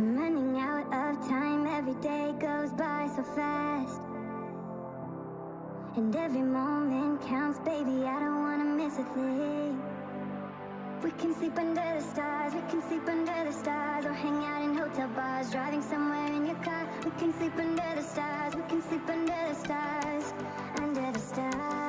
I'm running out of time, every day goes by so fast. And every moment counts, baby, I don't wanna miss a thing. We can sleep under the stars, we can sleep under the stars, or hang out in hotel bars, driving somewhere in your car. We can sleep under the stars, we can sleep under the stars, under the stars.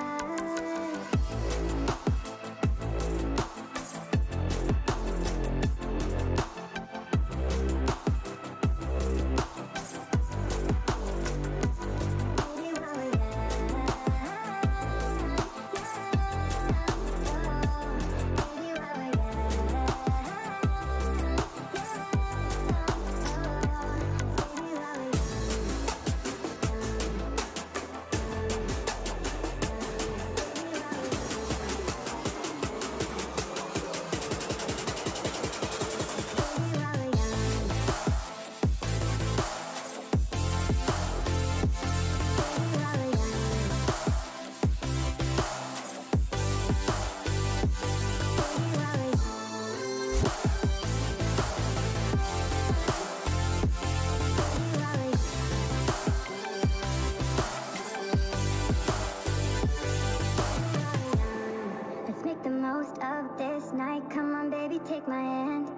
my hand.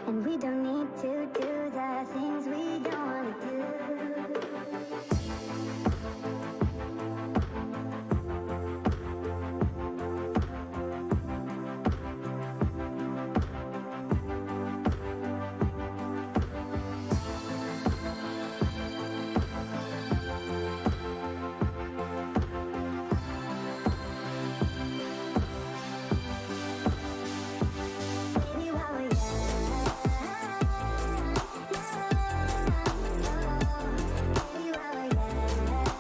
And we don't need to do the things we don't wanna do. Baby, while we're young, baby, while we're young,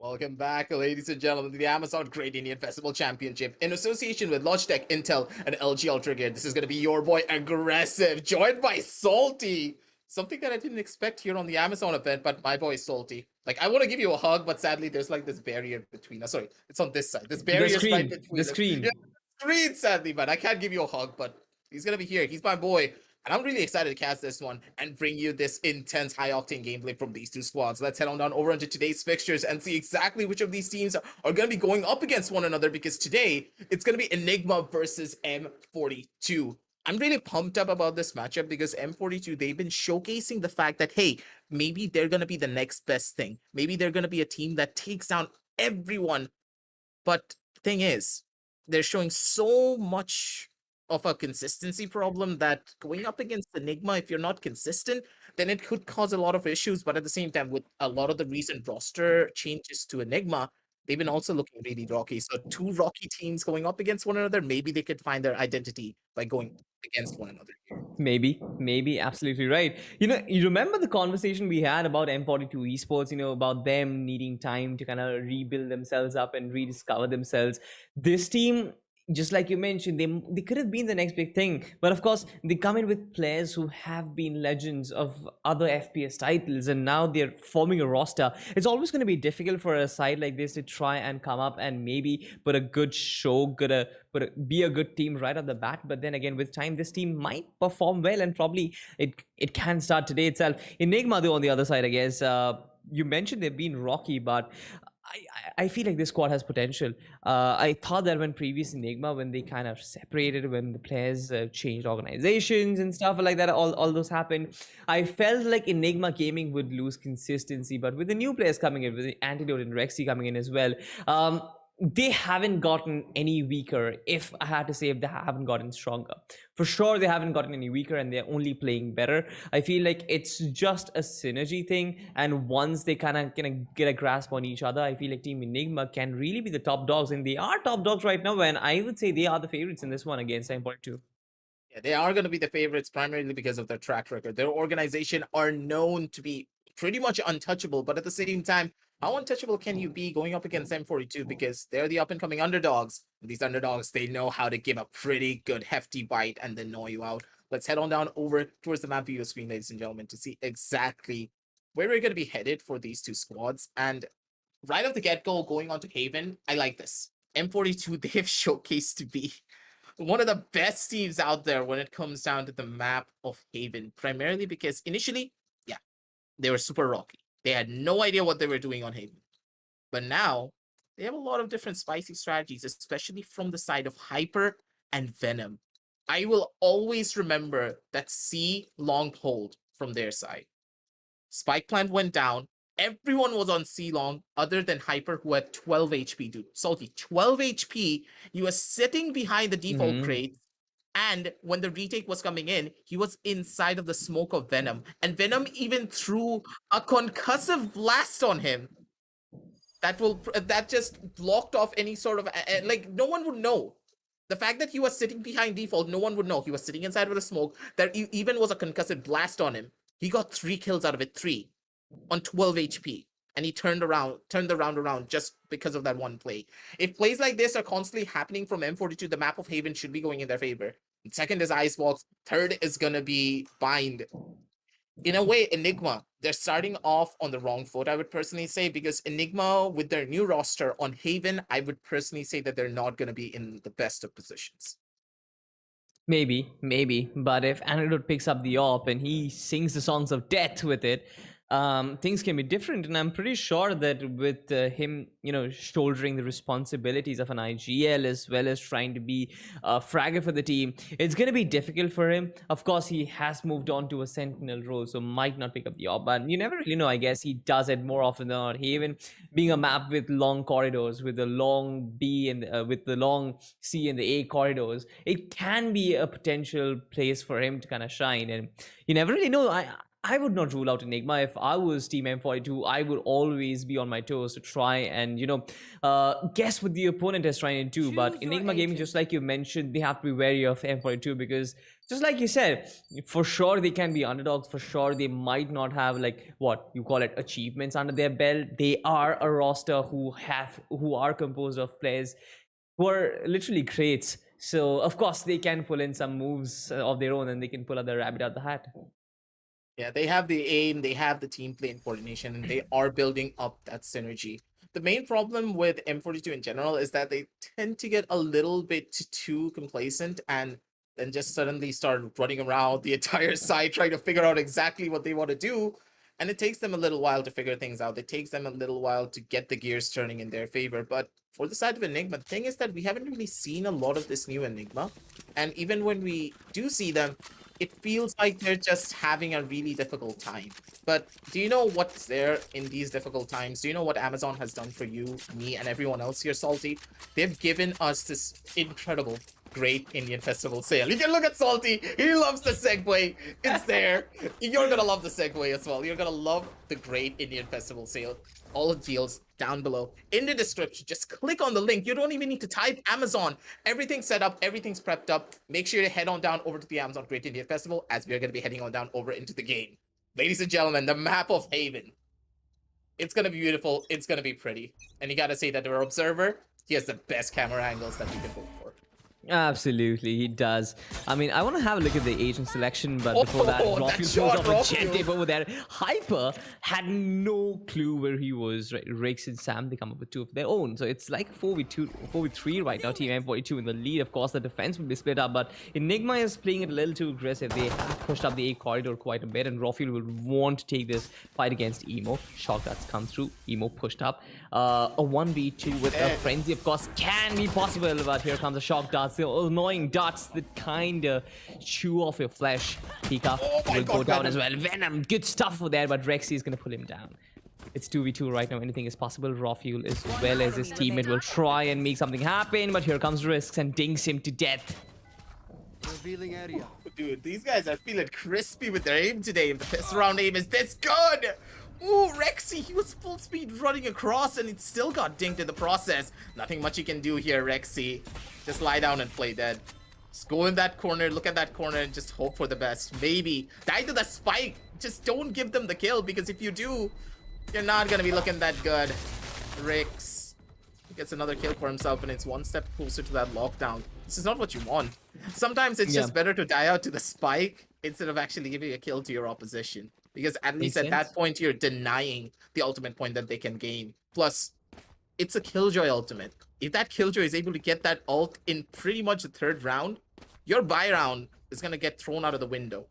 Welcome back, ladies and gentlemen, to the Amazon Great Indian Festival Championship in association with Logitech, Intel, and LG Ultragear. This is going to be your boy Aggressive, joined by Salty. Something that I didn't expect here on the Amazon event, but my boy Salty. Like, I want to give you a hug, but sadly, there's like this barrier between us. Sorry, it's on this side. This barrier is right between The us. screen. Yeah, screen, sadly, but I can't give you a hug, but he's going to be here. He's my boy. And I'm really excited to cast this one and bring you this intense high-octane gameplay from these two squads. Let's head on down over into today's fixtures and see exactly which of these teams are going to be going up against one another, because today it's going to be Enigma versus M42. I'm really pumped up about this matchup because M42, they've been showcasing the fact that, hey, maybe they're going to be the next best thing. Maybe they're going to be a team that takes down everyone. But the thing is, they're showing so much of a consistency problem that going up against Enigma, if you're not consistent, then it could cause a lot of issues. But at the same time, with a lot of the recent roster changes to Enigma, they've been also looking really rocky. So two rocky teams going up against one another, maybe they could find their identity by going against one another here. Maybe, absolutely right. You remember the conversation we had about M42 Esports, about them needing time to kind of rebuild themselves up and rediscover themselves. This team, just like you mentioned, they could have been the next big thing, but of course they come in with players who have been legends of other FPS titles, and now they're forming a roster. It's always going to be difficult for a side like this to try and come up and maybe put a good show, be a good team right off the bat. But then again, with time, this team might perform well, and probably it can start today itself. Enigma, though, on the other side, I guess, you mentioned they've been rocky, but I feel like this squad has potential. I thought that when previous Enigma, when they kind of separated, when the players changed organizations and stuff like that, all those happened, I felt like Enigma Gaming would lose consistency. But with the new players coming in, with the Antidote and Rexy coming in as well, they haven't gotten any weaker. If I had to say, if they haven't gotten stronger, for sure they haven't gotten any weaker, and they're only playing better. I feel like it's just a synergy thing, and once they kind of get a grasp on each other, I feel like Team Enigma can really be the top dogs, and they are top dogs right now. And I would say they are the favorites in this one against M42. Yeah, they are going to be the favorites primarily because of their track record. Their organization are known to be pretty much untouchable, but at the same time, how untouchable can you be going up against M42? Because they're the up-and-coming underdogs. And these underdogs, they know how to give a pretty good hefty bite and then gnaw you out. Let's head on down over towards the map view screen, ladies and gentlemen, to see exactly where we're going to be headed for these two squads. And right off the get-go, going on to Haven, I like this. M42, they have showcased to be one of the best teams out there when it comes down to the map of Haven, primarily because initially, yeah, they were super rocky. They had no idea what they were doing on Haven. But now, they have a lot of different spicy strategies, especially from the side of Hyper and Venom. I will always remember that C long hold from their side. Spike plant went down. Everyone was on C long other than Hyper, who had 12 HP, dude. Salty, 12 HP. He was sitting behind the default crate. And when the retake was coming in, he was inside of the smoke of Venom. And Venom even threw a concussive blast on him that just blocked off any sort of like, no one would know. The fact that he was sitting behind default, no one would know. He was sitting inside of the smoke. There even was a concussive blast on him. He got 3 kills out of it, 3 on 12 HP. And he turned the round around just because of that one play. If plays like this are constantly happening from M42, the map of Haven should be going in their favor. Second is Icebox. Third is gonna be Bind. In a way, Enigma, they're starting off on the wrong foot, I would personally say, because Enigma, with their new roster on Haven, I would personally say that they're not gonna be in the best of positions. Maybe. But if Antidote picks up the op and he sings the songs of death with it, things can be different. And I'm pretty sure that with him, shouldering the responsibilities of an IGL as well as trying to be a fragger for the team, it's going to be difficult for him. Of course, he has moved on to a sentinel role, so might not pick up the op. But you never really know. I guess he does it more often than not. Haven being a map with long corridors, with the long B and with the long C and the A corridors, it can be a potential place for him to kind of shine. And you never really know. I would not rule out Enigma. If I was Team M42, I would always be on my toes to try and, guess what the opponent is trying to do. But Choose your Enigma Gaming, agent. just like you mentioned, they have to be wary of M42 because, just like you said, for sure they can be underdogs. For sure they might not have, like, what you call it, achievements under their belt. They are a roster who are composed of players who are literally greats. So of course they can pull in some moves of their own, and they can pull out the rabbit out the hat. Yeah, they have the aim, they have the team play and coordination, and they are building up that synergy. The main problem with M42 in general is that they tend to get a little bit too complacent and then just suddenly start running around the entire side trying to figure out exactly what they want to do. And it takes them a little while to figure things out. It takes them a little while to get the gears turning in their favor. But for the side of Enigma, the thing is that we haven't really seen a lot of this new Enigma. And even when we do see them, it feels like they're just having a really difficult time. But do you know what's there in these difficult times? Do you know what Amazon has done for you, me, and everyone else here, Salty? They've given us this incredible, great Indian festival sale. You can look at Salty. He loves the segue. It's there. You're going to love the segue as well. You're going to love the great Indian festival sale. All the deals down below in the description. Just click on the link. You don't even need to type Amazon. Everything's set up, everything's prepped up. Make sure to head on down over to the Amazon Great Indian Festival as we are going to be heading on down over into the game. Ladies and gentlemen, the map of Haven. It's going to be beautiful. It's going to be pretty. And you got to say that our observer, he has the best camera angles that you can hope for. Absolutely, he does. I mean, I want to have a look at the agent selection, but before that, that Rocky shows shot, off a Rocky. jet tape over there. Hyper had no clue where he was. Right? Rakes and Sam, they come up with two of their own. So it's like 4v2, 4v3 right now. Team M42 in the lead. Of course, the defense will be split up, but Enigma is playing it a little too aggressive. They have pushed up the A corridor quite a bit, and Rafiel will want to take this fight against Emo. Shock that's come through. Emo pushed up. A 1v2 with a frenzy, of course, can be possible, but here comes a shock dart. The annoying darts that kind of chew off your flesh. Pika will go down as well. Venom, good stuff for that, but Rexy is going to pull him down. It's 2v2 right now. Anything is possible. Rafiel, as well as his teammate, will try and make something happen, but here comes Risks and dings him to death. Revealing area. Dude, these guys are feeling crispy with their aim today. If the piss round aim is this good. Ooh, Rexy, he was full speed running across and it still got dinked in the process. Nothing much you can do here, Rexy. Just lie down and play dead. Just go in that corner, look at that corner, and just hope for the best. Maybe. Die to the spike. Just don't give them the kill, because if you do, you're not gonna be looking that good. Rix gets another kill for himself, and it's one step closer to that lockdown. This is not what you want. Sometimes it's just better to die out to the spike instead of actually giving a kill to your opposition. Because at least at that point, you're denying the ultimate point that they can gain. Plus, it's a Killjoy ultimate. If that Killjoy is able to get that ult in pretty much the third round, your buy round is going to get thrown out of the window.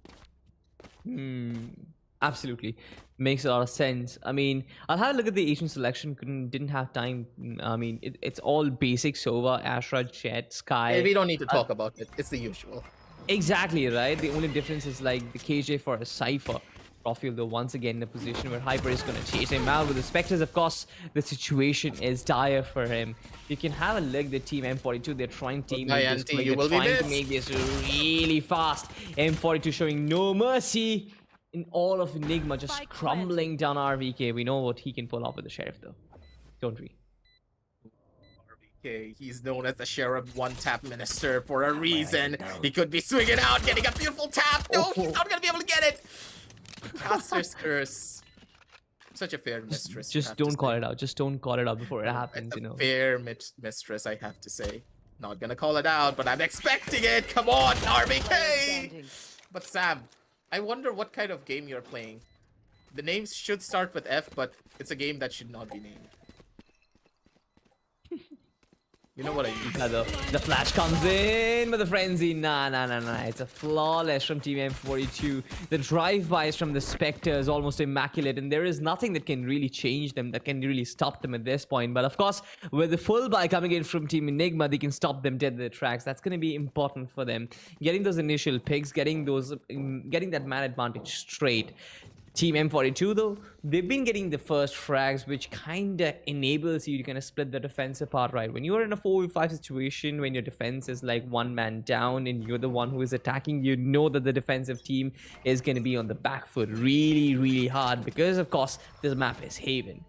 Absolutely. Makes a lot of sense. I mean, I'll have a look at the Asian selection. Didn't have time. I mean, it's all basic Sova, Astra, Jet, Sky. Hey, we don't need to talk about it. It's the usual. Exactly, right? The only difference is like the KJ for a Cypher. Rafiel, though, once again in a position where Hyper is going to chase him out with the Spectres. Of course, the situation is dire for him. You can have a look at the team M42. They're trying to make this quick. They're trying to make this really fast. M42 showing no mercy. In all of Enigma just crumbling down RVK. We know what he can pull off with the Sheriff, though. Don't we? RVK, he's known as the Sheriff one-tap minister for a reason. He could be swinging out, getting a beautiful tap. No, he's not going to be able to get it. Caster's Curse. Such a fair mistress. Just don't call it out. Just don't call it out before it happens, you know. Fair mistress, I have to say. Not gonna call it out, but I'm expecting it. Come on, RBK! But Sam, I wonder what kind of game you're playing. The names should start with F, but it's a game that should not be named. You know what I mean? Yeah, the flash comes in, but the frenzy, nah. It's a flawless from Team M42. The drive-bys from the Spectre is almost immaculate, and there is nothing that can really change them, that can really stop them at this point. But of course, with the full buy coming in from Team Enigma, they can stop them dead in their tracks. That's going to be important for them. Getting those initial picks, getting that man advantage straight. Team M42 though, they've been getting the first frags, which kind of enables you to kind of split the defense apart, right? When you're in a 4v5 situation, when your defense is like one man down and you're the one who is attacking, you know that the defensive team is going to be on the back foot really, really hard because, of course, this map is Haven.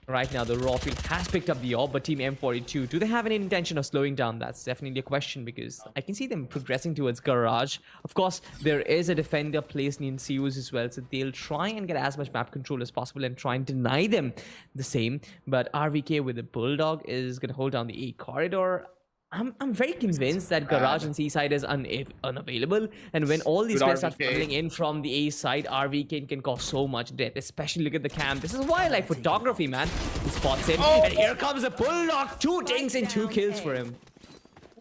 Right now, the raw field has picked up the orb, but Team M42, do they have any intention of slowing down? That's definitely a question because I can see them progressing towards Garage. Of course, there is a defender placed in Seus as well, so they'll try and get as much map control as possible and try and deny them the same. But RVK with the Bulldog is going to hold down the A corridor. I'm very convinced that Garage and Seaside is unavailable, and when all these players start funneling in from the A side, RVK can cause so much death. Especially look at the cam. This is why I like photography, man. He spots him, and here comes the Bulldog. 2 dings and 2 kills for him.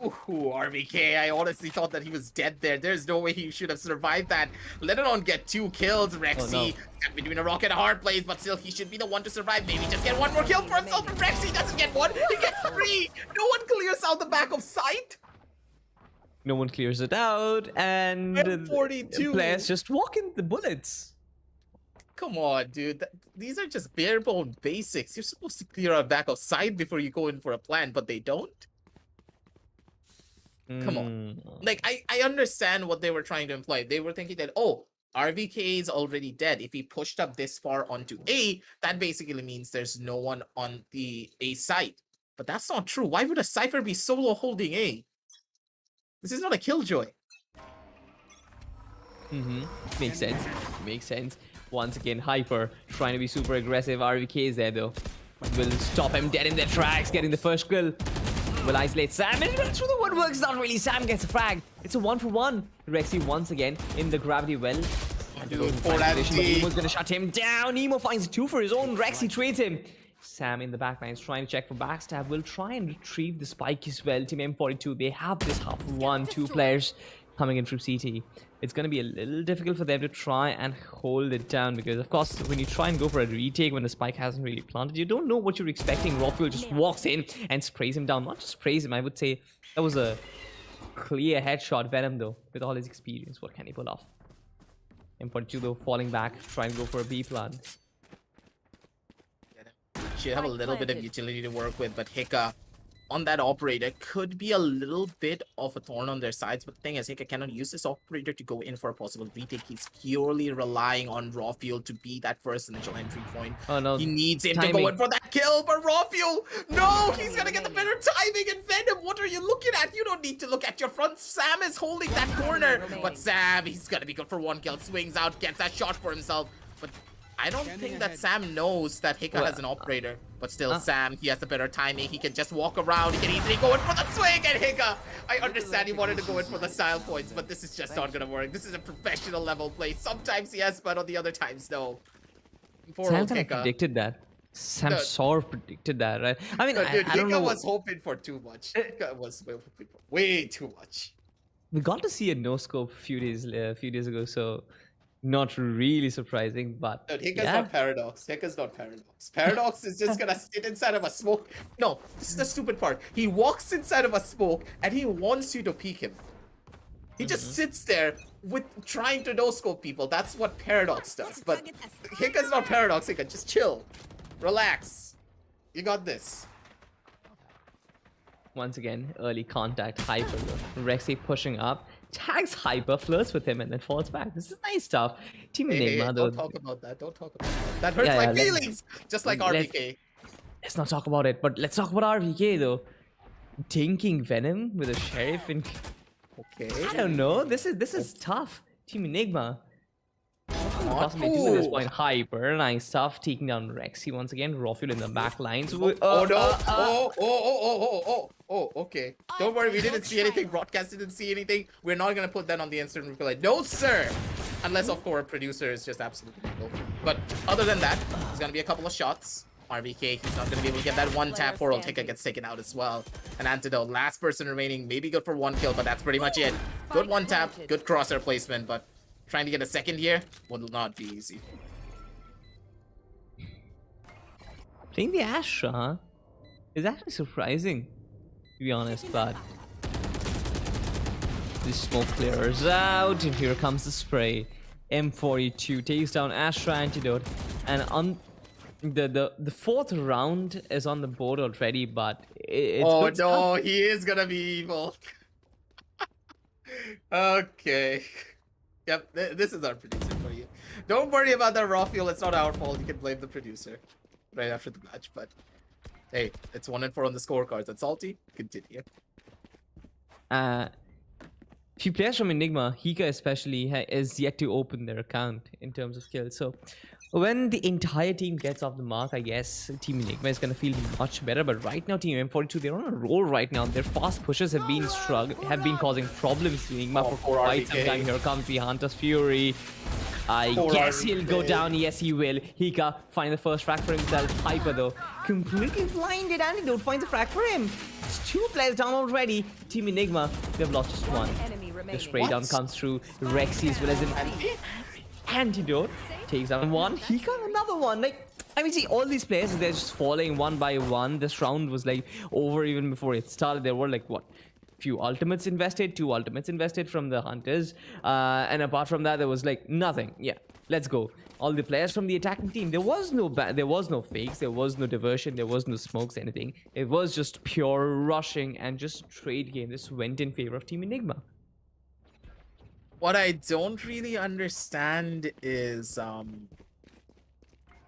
Ooh, RVK, I honestly thought that he was dead there. There's no way he should have survived that. Let alone get 2 kills, Rexy. Got between a rock and a hard place, but still, he should be the one to survive. Maybe just get 1 more kill for himself, and Rexy doesn't get 1. He gets 3. No one clears out the back of sight. No one clears it out, and M42. players just walk in the bullets. Come on, dude. These are just bare bone basics. You're supposed to clear out back of sight before you go in for a plant, but they don't. Come on. Like, I understand what they were trying to imply. They were thinking that, oh, RVK is already dead. If he pushed up this far onto A, that basically means there's no one on the A site. But that's not true. Why would a Cypher be solo holding A? This is not a Killjoy. Makes sense. Makes sense. Once again, Hyper trying to be super aggressive. RVK is there though. Will stop him dead in their tracks, getting the first kill. Will isolate Sam, and through the woodworks, not really. Sam gets a frag. It's a 1-for-1. Rexy once again in the gravity well. Dude, Nemo's gonna shut him down. Nemo finds 2 for his own. Rexy trades him. Sam in the backline is trying to check for backstab. Will try and retrieve the spike as well. Team M42, they have this half 1-2 players coming in from CT. It's going to be a little difficult for them to try and hold it down because, of course, when you try and go for a retake when the spike hasn't really planted, you don't know what you're expecting. Rockfield just walks in and sprays him down. Not just sprays him, I would say that was a clear headshot. Venom, though, with all his experience, what can he pull off? M42, though, falling back, trying to go for a B plant. Should have a little bit of utility to work with, but Hika on that operator could be a little bit of a thorn on their sides, but the thing is, Hika cannot use this operator to go in for a possible retake. He's purely relying on Raw Fuel to be that first initial entry point. Oh no, he needs him to go in for that kill, but Raw Fuel, no, he's gonna get the better timing. And Venom, what are you looking at? You don't need to look at your front. Sam is holding that corner, but Sam, he's gonna be good for 1 kill. Swings out, gets that shot for himself, but I don't think that Sam knows that Hika has an operator, but still Sam, he has the better timing. He can just walk around, he can easily go in for the swing, and Hika, I understand he wanted to go in for the style points, but this is just not gonna work. This is a professional level play. Sometimes yes, but on the other times no. Sam kind of predicted that. Sam sort of predicted that, right? I mean, dude, I don't know. Hika was hoping for too much. Hika was hoping for way too much. We got to see a no-scope a few days ago, so not really surprising, but no, Hika's not Paradox. Hika's not Paradox. Paradox is just gonna sit inside of a smoke. No, this is the stupid part. He walks inside of a smoke and he wants you to peek him. He just sits there with trying to no-scope people. That's what Paradox does. But Hika's not Paradox. Hika, just chill. Relax. You got this. Once again, early contact, Hyper though. Rexy pushing up, tags Hyper, flirts with him, and then falls back. This is nice stuff. Team Enigma though. Don't talk about that. Don't talk about that. That hurts my feelings. Just like RVK. Let's not talk about it, but let's talk about RVK though. Dinking Venom with a sheriff and okay. I don't know. This is tough. Team Enigma. Possibly do at this point. Hyper, nice stuff. Taking down Rexy once again. Raw-Fuel in the back line. So okay. Don't worry, we didn't see anything. Broadcast didn't see anything. We're not gonna put that on the instant replay. No, sir. Unless, of course, producer is just absolutely no. But other than that, there's gonna be a couple of shots. RVK, he's not gonna be able to get that 1 tap. Poor old Hika gets taken out as well. An antidote, last person remaining, maybe good for 1 kill, but that's pretty much it. Good 1 tap, good crosshair placement, but trying to get a second here will not be easy. Playing the Astra is actually surprising, to be honest, but the smoke clears out, and here comes the spray. M42 takes down Astra Antidote, and on the fourth round is on the board already, but it's Oh good stuff. no, he is gonna be evil. Okay. Yep, this is our producer for you. Don't worry about the raw fuel. It's not our fault. You can blame the producer right after the match. But hey, it's 1-4 on the scorecards. And Salty, continue. Few players from Enigma, Hika especially, is yet to open their account in terms of kills. So when the entire team gets off the mark, I guess Team Enigma is going to feel much better. But right now, Team M42, they're on a roll right now. Their fast pushes have been causing problems to Enigma for quite some time. Here comes the Hunter's Fury. I guess he'll go down. Yes, he will. Hika find the first frag for himself. Hyper, though, completely blinded. Antidote finds a frag for him. It's 2 players down already. Team Enigma, they've lost just 1. The spray down comes through. Rexy as well as an Antidote takes down 1. Hika another one. Like, I mean, see, all these players, they're just falling one by one. This round was like over even before it started. There were like what? Few ultimates invested, 2 ultimates invested from the Hunters, and apart from that, there was like nothing. Yeah, let's go. All the players from the attacking team, there was no fakes, there was no diversion, there was no smokes, anything. It was just pure rushing and just trade game. This went in favor of Team Enigma. What I don't really understand is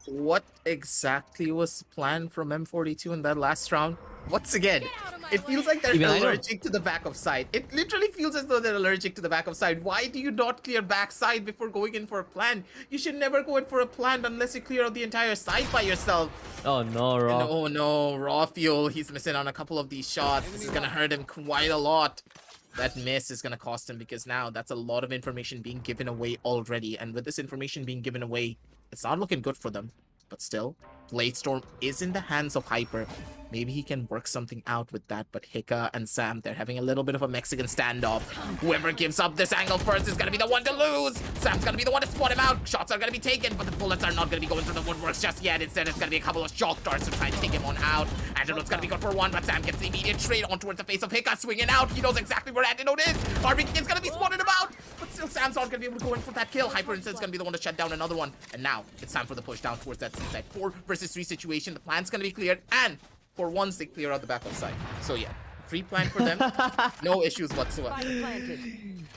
what exactly was planned from M42 in that last round. Once again, it feels like they're allergic to the back of side. It literally feels as though they're allergic to the back of side. Why do you not clear backside before going in for a plant? You should never go in for a plant unless you clear out the entire side by yourself. Oh no, Raw. Oh no, raw fuel. He's missing on a couple of these shots. This is gonna hurt him quite a lot. That miss is gonna cost him because now that's a lot of information being given away already. And with this information being given away, it's not looking good for them. But still, Blade Storm is in the hands of Hyper. Maybe he can work something out with that, but Hika and Sam, they're having a little bit of a Mexican standoff. Whoever gives up this angle first is gonna be the one to lose. Sam's gonna be the one to spot him out. Shots are gonna be taken, but the bullets are not gonna be going through the woodworks just yet. Instead, it's gonna be a couple of shock darts to try and take him on out. Antidote's gonna be good for 1, but Sam gets the immediate trade on towards the face of Hika, swinging out. He knows exactly where Antidote is. RBK is gonna be spotted about, but still Sam's not gonna be able to go in for that kill. Hyper instead is gonna be the one to shut down another one. And now, it's time for the push down towards that seaside. 4 versus 3 situation. The plan's gonna be cleared, and for once they clear out the back of side. So yeah, free plan for them. No issues whatsoever.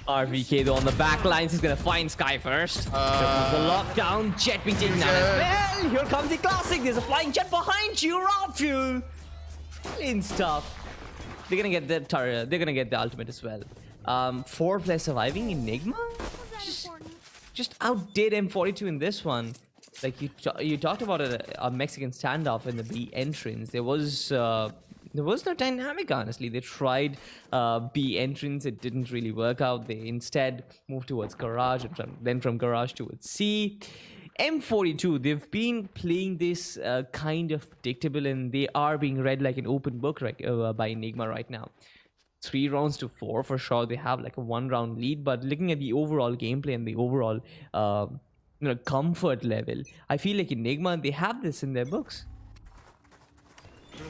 RVK though on the back lines is gonna find Sky first. The lockdown, Jet being taken down as well. Here comes the classic. There's a flying jet behind you, raw fuel. Brilliant stuff. They're gonna get the turret. They're gonna get the ultimate as well. 4 players surviving. Enigma just outdid M42 in this one. Like you talked about a Mexican standoff in the B entrance. There was no dynamic, honestly. They tried B entrance. It didn't really work out. They instead moved towards garage and then from garage towards C. M42, they've been playing this kind of predictable, and they are being read like an open book by Enigma right now. 3 rounds to 4 for sure. They have like a 1-round lead, but looking at the overall gameplay and the overall comfort level, I feel like Enigma, they have this in their books.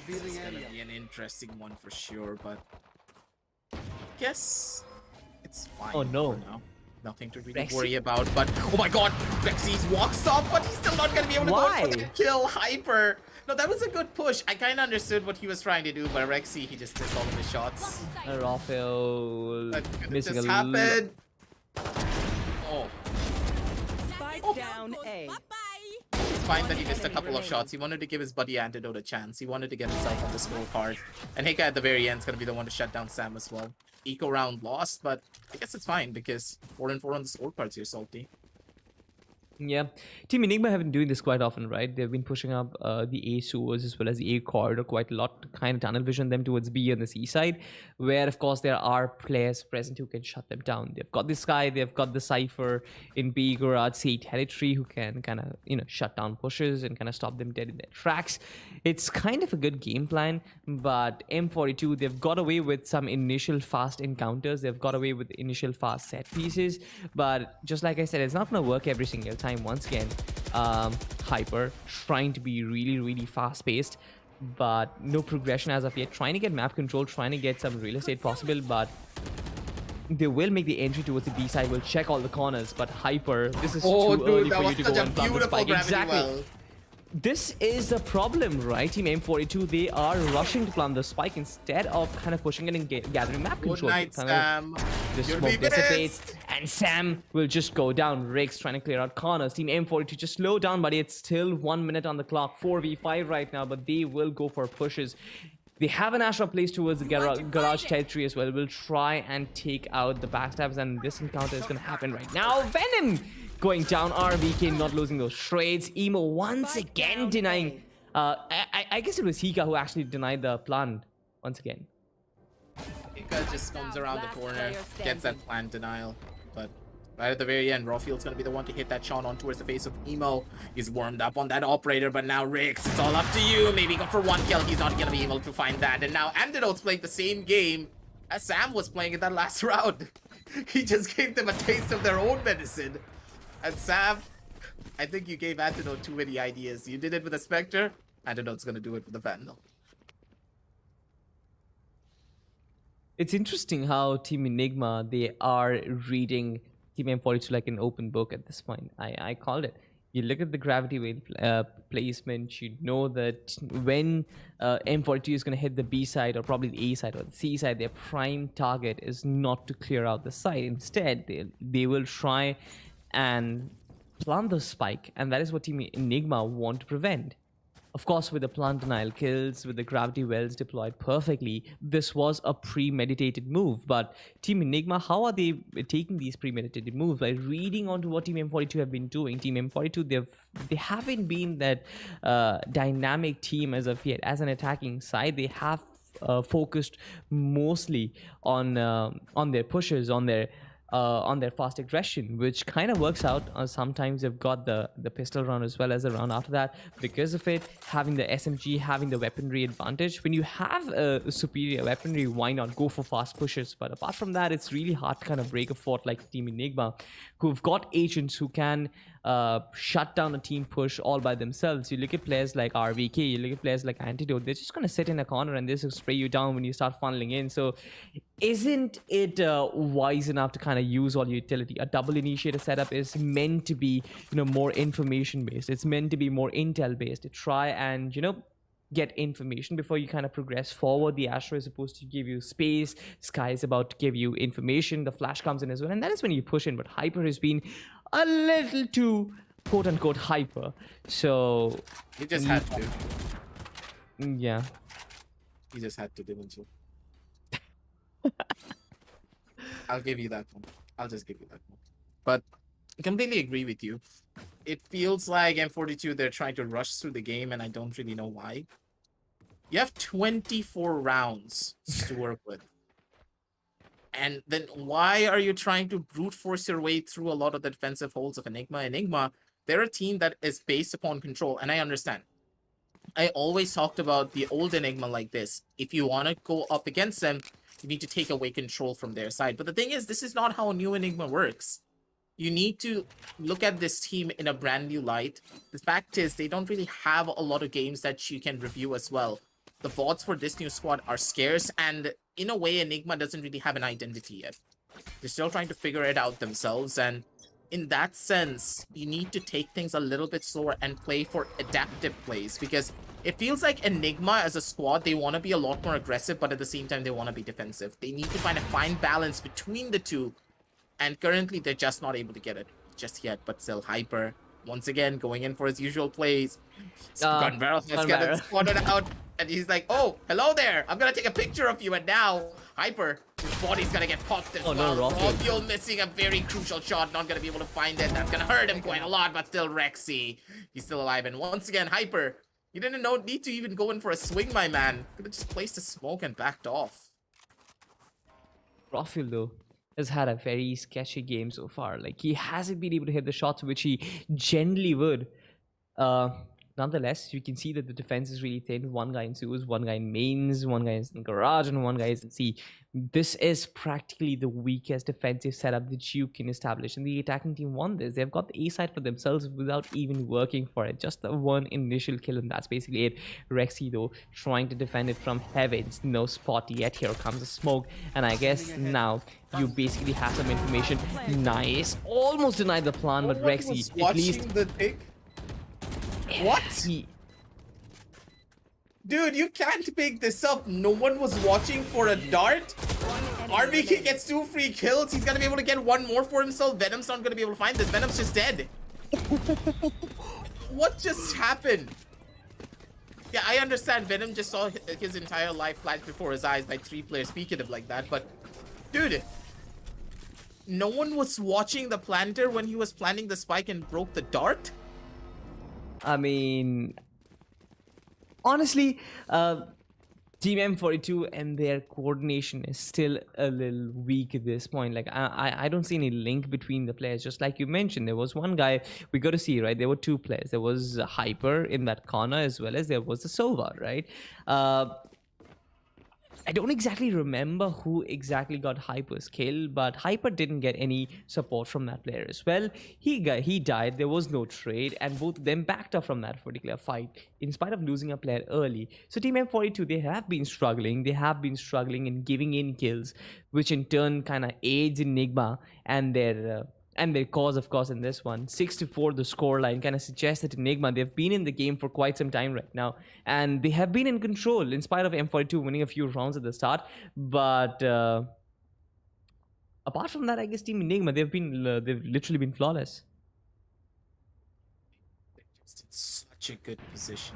This is gonna be an interesting one for sure, but I guess it's fine. Oh no. For now. Nothing to really worry about, but oh my god, Rexy's walks off, but he's still not gonna be able to go for the kill. Hyper. No, that was a good push. I kind of understood what he was trying to do, but Rexy, he just missed all of his shots. Raphael missing just happened. Oh. Down A. It's fine that he missed a couple of shots. He wanted to give his buddy Antidote a chance. He wanted to get himself on the scorecard. And Hika at the very end is going to be the one to shut down Sam as well. Eco round lost, but I guess it's fine because 4-4 on the scorecards here, Salty. Yeah, Team Enigma have been doing this quite often, right? They've been pushing up the A sewers as well as the A corridor quite a lot to kind of tunnel vision them towards B on the C side, where of course there are players present who can shut them down. They've got this guy, they've got the Cypher in B garage C territory who can kind of shut down pushes and kind of stop them dead in their tracks. It's kind of a good game plan, but M42, they've got away with some initial fast encounters, they've got away with initial fast set pieces, but just like I said, it's not going to work every single time. Once again, Hyper trying to be really fast paced, but no progression as of yet, trying to get map control, trying to get some real estate possible, but they will make the entry towards the B side, will check all the corners, but Hyper, this is Oh, too early dude, that for you was to such go a and plant the beautiful spike. gravity Exactly. well. This is the problem, right? Team M42, they are rushing to plant the spike instead of kind of pushing it and gathering map Good control. night, Kind of Sam. the You'll smoke be dissipates, missed. and Sam will just go down. Rick's trying to clear out corners. Team M42 just slow down, buddy. It's still 1 minute on the clock. 4v5 right now, but they will go for pushes. They have an Astra place towards the garage territory as well. We'll try and take out the backstabs, and this encounter is going to happen right now. Venom going down. RVK not losing those trades. Emo once again denying. I guess it was Hika who actually denied the plan once again. Hika just comes around the corner, gets that plant denial, but right at the very end, Rawfield's gonna be the one to hit that shot on towards the face of Emo. He's warmed up on that operator, but now Rix, it's all up to you. Maybe go for one kill. He's not gonna be able to find that. And now Antidote's playing the same game as Sam was playing in that last round. He just gave them a taste of their own medicine. And Sam, I think you gave Antidote too many ideas. You did it with a Spectre. Antidote's gonna do it with the Vandal. It's interesting how Team Enigma, they are reading Team M42 like an open book at this point. I called it. You look at the gravity wave placement, you know that when M42 is going to hit the B side or probably the A side or the C side, their prime target is not to clear out the site. Instead, they will try and plant the spike, and that is what Team Enigma want to prevent. Of course, with the plant denial kills, with the gravity wells deployed perfectly, this was a premeditated move. But Team Enigma, how are they taking these premeditated moves? By reading onto what Team M42 have been doing. Team M42, they haven't been that dynamic team as of yet. As an attacking side, they have focused mostly on their pushes, on their fast aggression, which kind of works out. Sometimes they've got the pistol round as well as the round after that. Because of it, having the SMG, having the weaponry advantage, when you have a superior weaponry, why not go for fast pushes? But apart from that, it's really hard to kind of break a fort like Team Enigma, who've got agents who can shut down a team push all by themselves. You look at players like RVK, you look at players like Antidote, they're just going to sit in a corner and they just spray you down when you start funneling in. So isn't it wise enough to kind of use all utility? A double initiator setup is meant to be, more information based. It's meant to be more intel based, to try and, get information before you kind of progress forward. The Astra is supposed to give you space. Sky is about to give you information. The flash comes in as well, and that is when you push in. But Hyper has been a little too quote unquote hyper. So He just had to. yeah. He just had to, didn't you? I'll give you that one. I'll just give you that one. But I completely agree with you. It feels like M42, they're trying to rush through the game, and I don't really know why. You have 24 rounds to work with. And then why are you trying to brute force your way through a lot of the defensive holds of Enigma? Enigma, they're a team that is based upon control, and I understand. I always talked about the old Enigma like this. If you want to go up against them, you need to take away control from their side. But the thing is, this is not how new Enigma works. You need to look at this team in a brand new light. The fact is, they don't really have a lot of games that you can review as well. The bots for this new squad are scarce, and in a way, Enigma doesn't really have an identity yet. They're still trying to figure it out themselves, and in that sense, you need to take things a little bit slower and play for adaptive plays, because it feels like Enigma as a squad, they want to be a lot more aggressive, but at the same time, they want to be defensive. They need to find a fine balance between the two, and currently, they're just not able to get it just yet, but still Hyper, once again, going in for his usual plays. Gun Barrel has got it spotted out, and he's like, oh, hello there, I'm gonna take a picture of you, and now Hyper, his body's gonna get popped as well. No, Rofiel missing a very crucial shot, not gonna be able to find it. That's gonna hurt him quite a lot, but still Rexy, he's still alive. And once again, Hyper, you didn't need to even go in for a swing, my man. Could have just placed a smoke and backed off. Rafael, though, has had a very sketchy game so far. Like, he hasn't been able to hit the shots which he generally would. nonetheless, you can see that the defense is really thin. One guy in sewers, one guy in mains, one guy is in garage, and one guy is in C. This is practically the weakest defensive setup that you can establish. And the attacking team won this. They've got the A side for themselves without even working for it. Just the one initial kill, and that's basically it. Rexy, though, trying to defend it from heavens. No spot yet. Here comes the smoke. And I guess now you basically have some information. Nice. Almost denied the plan, but Rexy, at least... the pick. What? He, Dude, you can't pick this up. No one was watching for a dart. RBK gets 2 free kills. He's gonna be able to get 1 more for himself. Venom's not gonna be able to find this. Venom's just dead. What just happened? Yeah, I understand Venom just saw his entire life flash before his eyes by 3 players speaking of like that, but dude, no one was watching the planter when he was planting the spike and broke the dart? I mean, honestly, Team M42 and their coordination is still a little weak at this point. Like, I don't see any link between the players. Just like you mentioned, there was one guy we got to see, right? There were 2 players. There was Hyper in that corner, as well as there was the Sova, right? I don't exactly remember who exactly got Hyper's kill, but Hyper didn't get any support from that player as well. He died, there was no trade, and both of them backed up from that particular fight in spite of losing a player early. So Team M42, they have been struggling in giving in kills, which in turn kind of aids Enigma and their cause, of course, in this one. 6-4, the scoreline kind of suggests that Enigma, they've been in the game for quite some time right now. And they have been in control, in spite of M42 winning a few rounds at the start. But apart from that, I guess Team Enigma, they've literally been flawless. They're just in such a good position.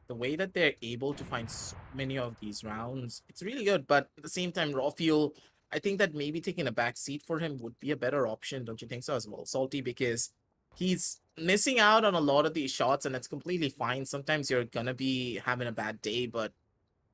The way that they're able to find so many of these rounds, it's really good. But at the same time, Raw Fuel, I think that maybe taking a back seat for him would be a better option, don't you think so as well, Salty? Because he's missing out on a lot of these shots, and it's completely fine. Sometimes you're gonna be having a bad day, but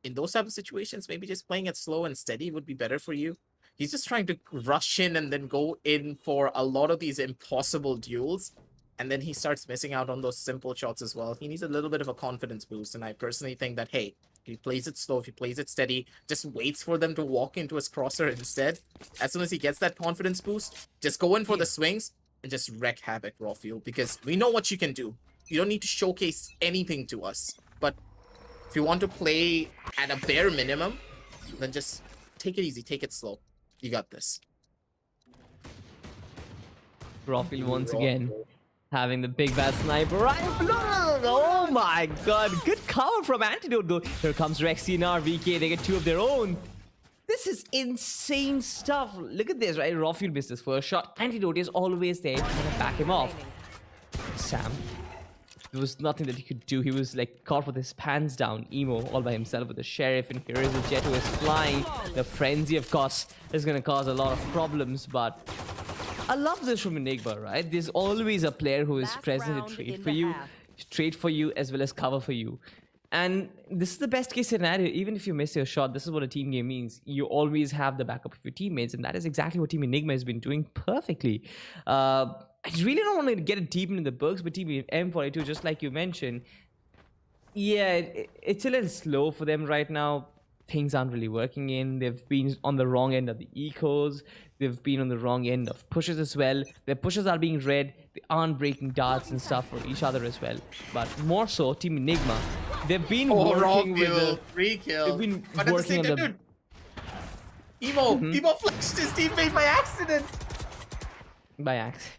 in those type of situations, maybe just playing it slow and steady would be better for you. He's just trying to rush in and then go in for a lot of these impossible duels, and then he starts missing out on those simple shots as well. He needs a little bit of a confidence boost, and I personally think that, hey, if he plays it slow, if he plays it steady, just waits for them to walk into his crosser instead. As soon as he gets that confidence boost, just go in for the swings and just wreak havoc, Raw Fuel, because we know what you can do. You don't need to showcase anything to us. But if you want to play at a bare minimum, then just take it easy, take it slow. You got this. Raw-Fuel once again having the big bad sniper rifle. Oh my god, good cover from Antidote though. Here comes Rexy and RVK, they get 2 of their own. This is insane stuff. Look at this, right? Raw-Fuel missed his first shot. Antidote is always there trying to back him off. Sam, there was nothing that he could do. He was like caught with his pants down. Emo all by himself with the sheriff, and here is a jet who is flying. The frenzy, of course, is going to cause a lot of problems, but I love this from Enigma, right? There's always a player who is present to trade for you as well as cover for you. And this is the best case scenario. Even if you miss your shot, this is what a team game means. You always have the backup of your teammates, and that is exactly what Team Enigma has been doing perfectly. I really don't want to get it deep into the books, but Team M42, just like you mentioned, yeah, it's a little slow for them right now. Things aren't really working in. They've been on the wrong end of the ecos. They've been on the wrong end of pushes as well. Their pushes are being read. They aren't breaking darts and stuff for each other as well. But more so, Team Enigma, they've been working with the... free kill. They've been But at the working same on time, the... dude, Emo flashed his teammate by accident. By accident.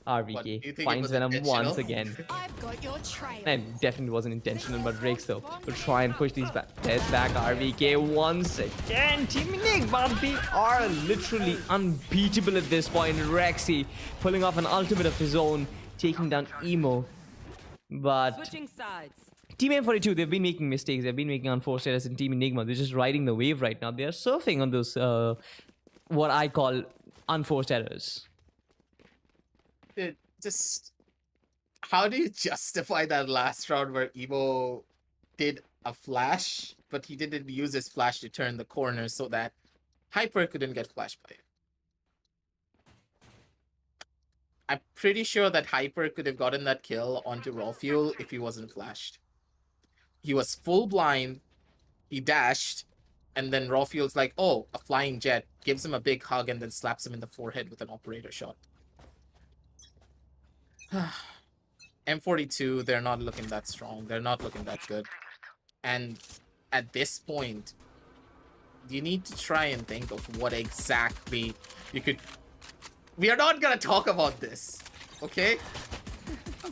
RVK finds Venom once again. I've got your trail. It definitely wasn't intentional, but breaks though. We'll try and push these players back. RVK once again. Team Enigma, they are literally unbeatable at this point. Rexy pulling off an ultimate of his own, taking down Emo. But Switching sides. Team M42, they've been making mistakes. They've been making unforced errors, in Team Enigma, they're just riding the wave right now. They are surfing on those, what I call unforced errors. Dude, just how do you justify that last round where Emo did a flash, but he didn't use his flash to turn the corner so that Hyper couldn't get flashed by it? I'm pretty sure that Hyper could have gotten that kill onto Raw Fuel if he wasn't flashed. He was full blind, he dashed, and then Raw Fuel's like, oh, a flying jet, gives him a big hug and then slaps him in the forehead with an operator shot. M42, they're not looking that strong. They're not looking that good. And at this point, you need to try and think of what exactly you could... We are not gonna talk about this, okay?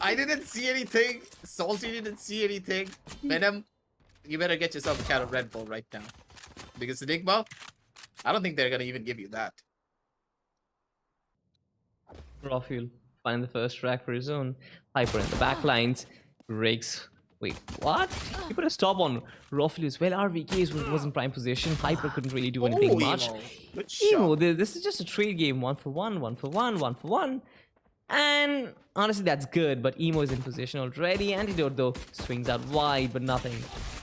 I didn't see anything. Salty didn't see anything. Venom, you better get yourself a can of Red Bull right now. Because Enigma, I don't think they're gonna even give you that. Raw Fuel finding the first track for his own. Hyper in the back lines. Riggs. Wait, what? He put a stop on Raw Fuel as well. RVK was in prime position. Hyper couldn't really do anything Oh, much. Emo. Good Emo, shot. this is just a trade game. 1 for 1, 1 for 1, 1 for 1. And honestly, that's good. But Emo is in position already. Antidote, though, swings out wide, but nothing.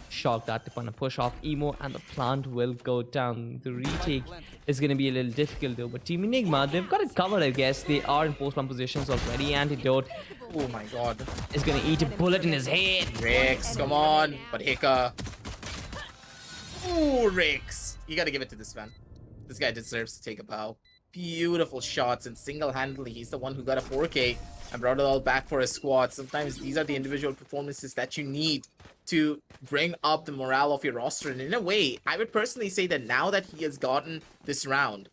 Shock that to kind of push off Emo, and the plant will go down. The retake is going to be a little difficult, though. But Team Enigma, they've got it covered, I guess. They are in post-plant positions already. Antidote Oh my god. is going to eat a bullet in his head. Rix, come on. But Hika. Ooh, Rix. You gotta give it to this man. This guy deserves to take a bow. Beautiful shots, and single-handedly, he's the one who got a 4K and brought it all back for his squad. Sometimes these are the individual performances that you need to bring up the morale of your roster. And in a way, I would personally say that now that he has gotten this round,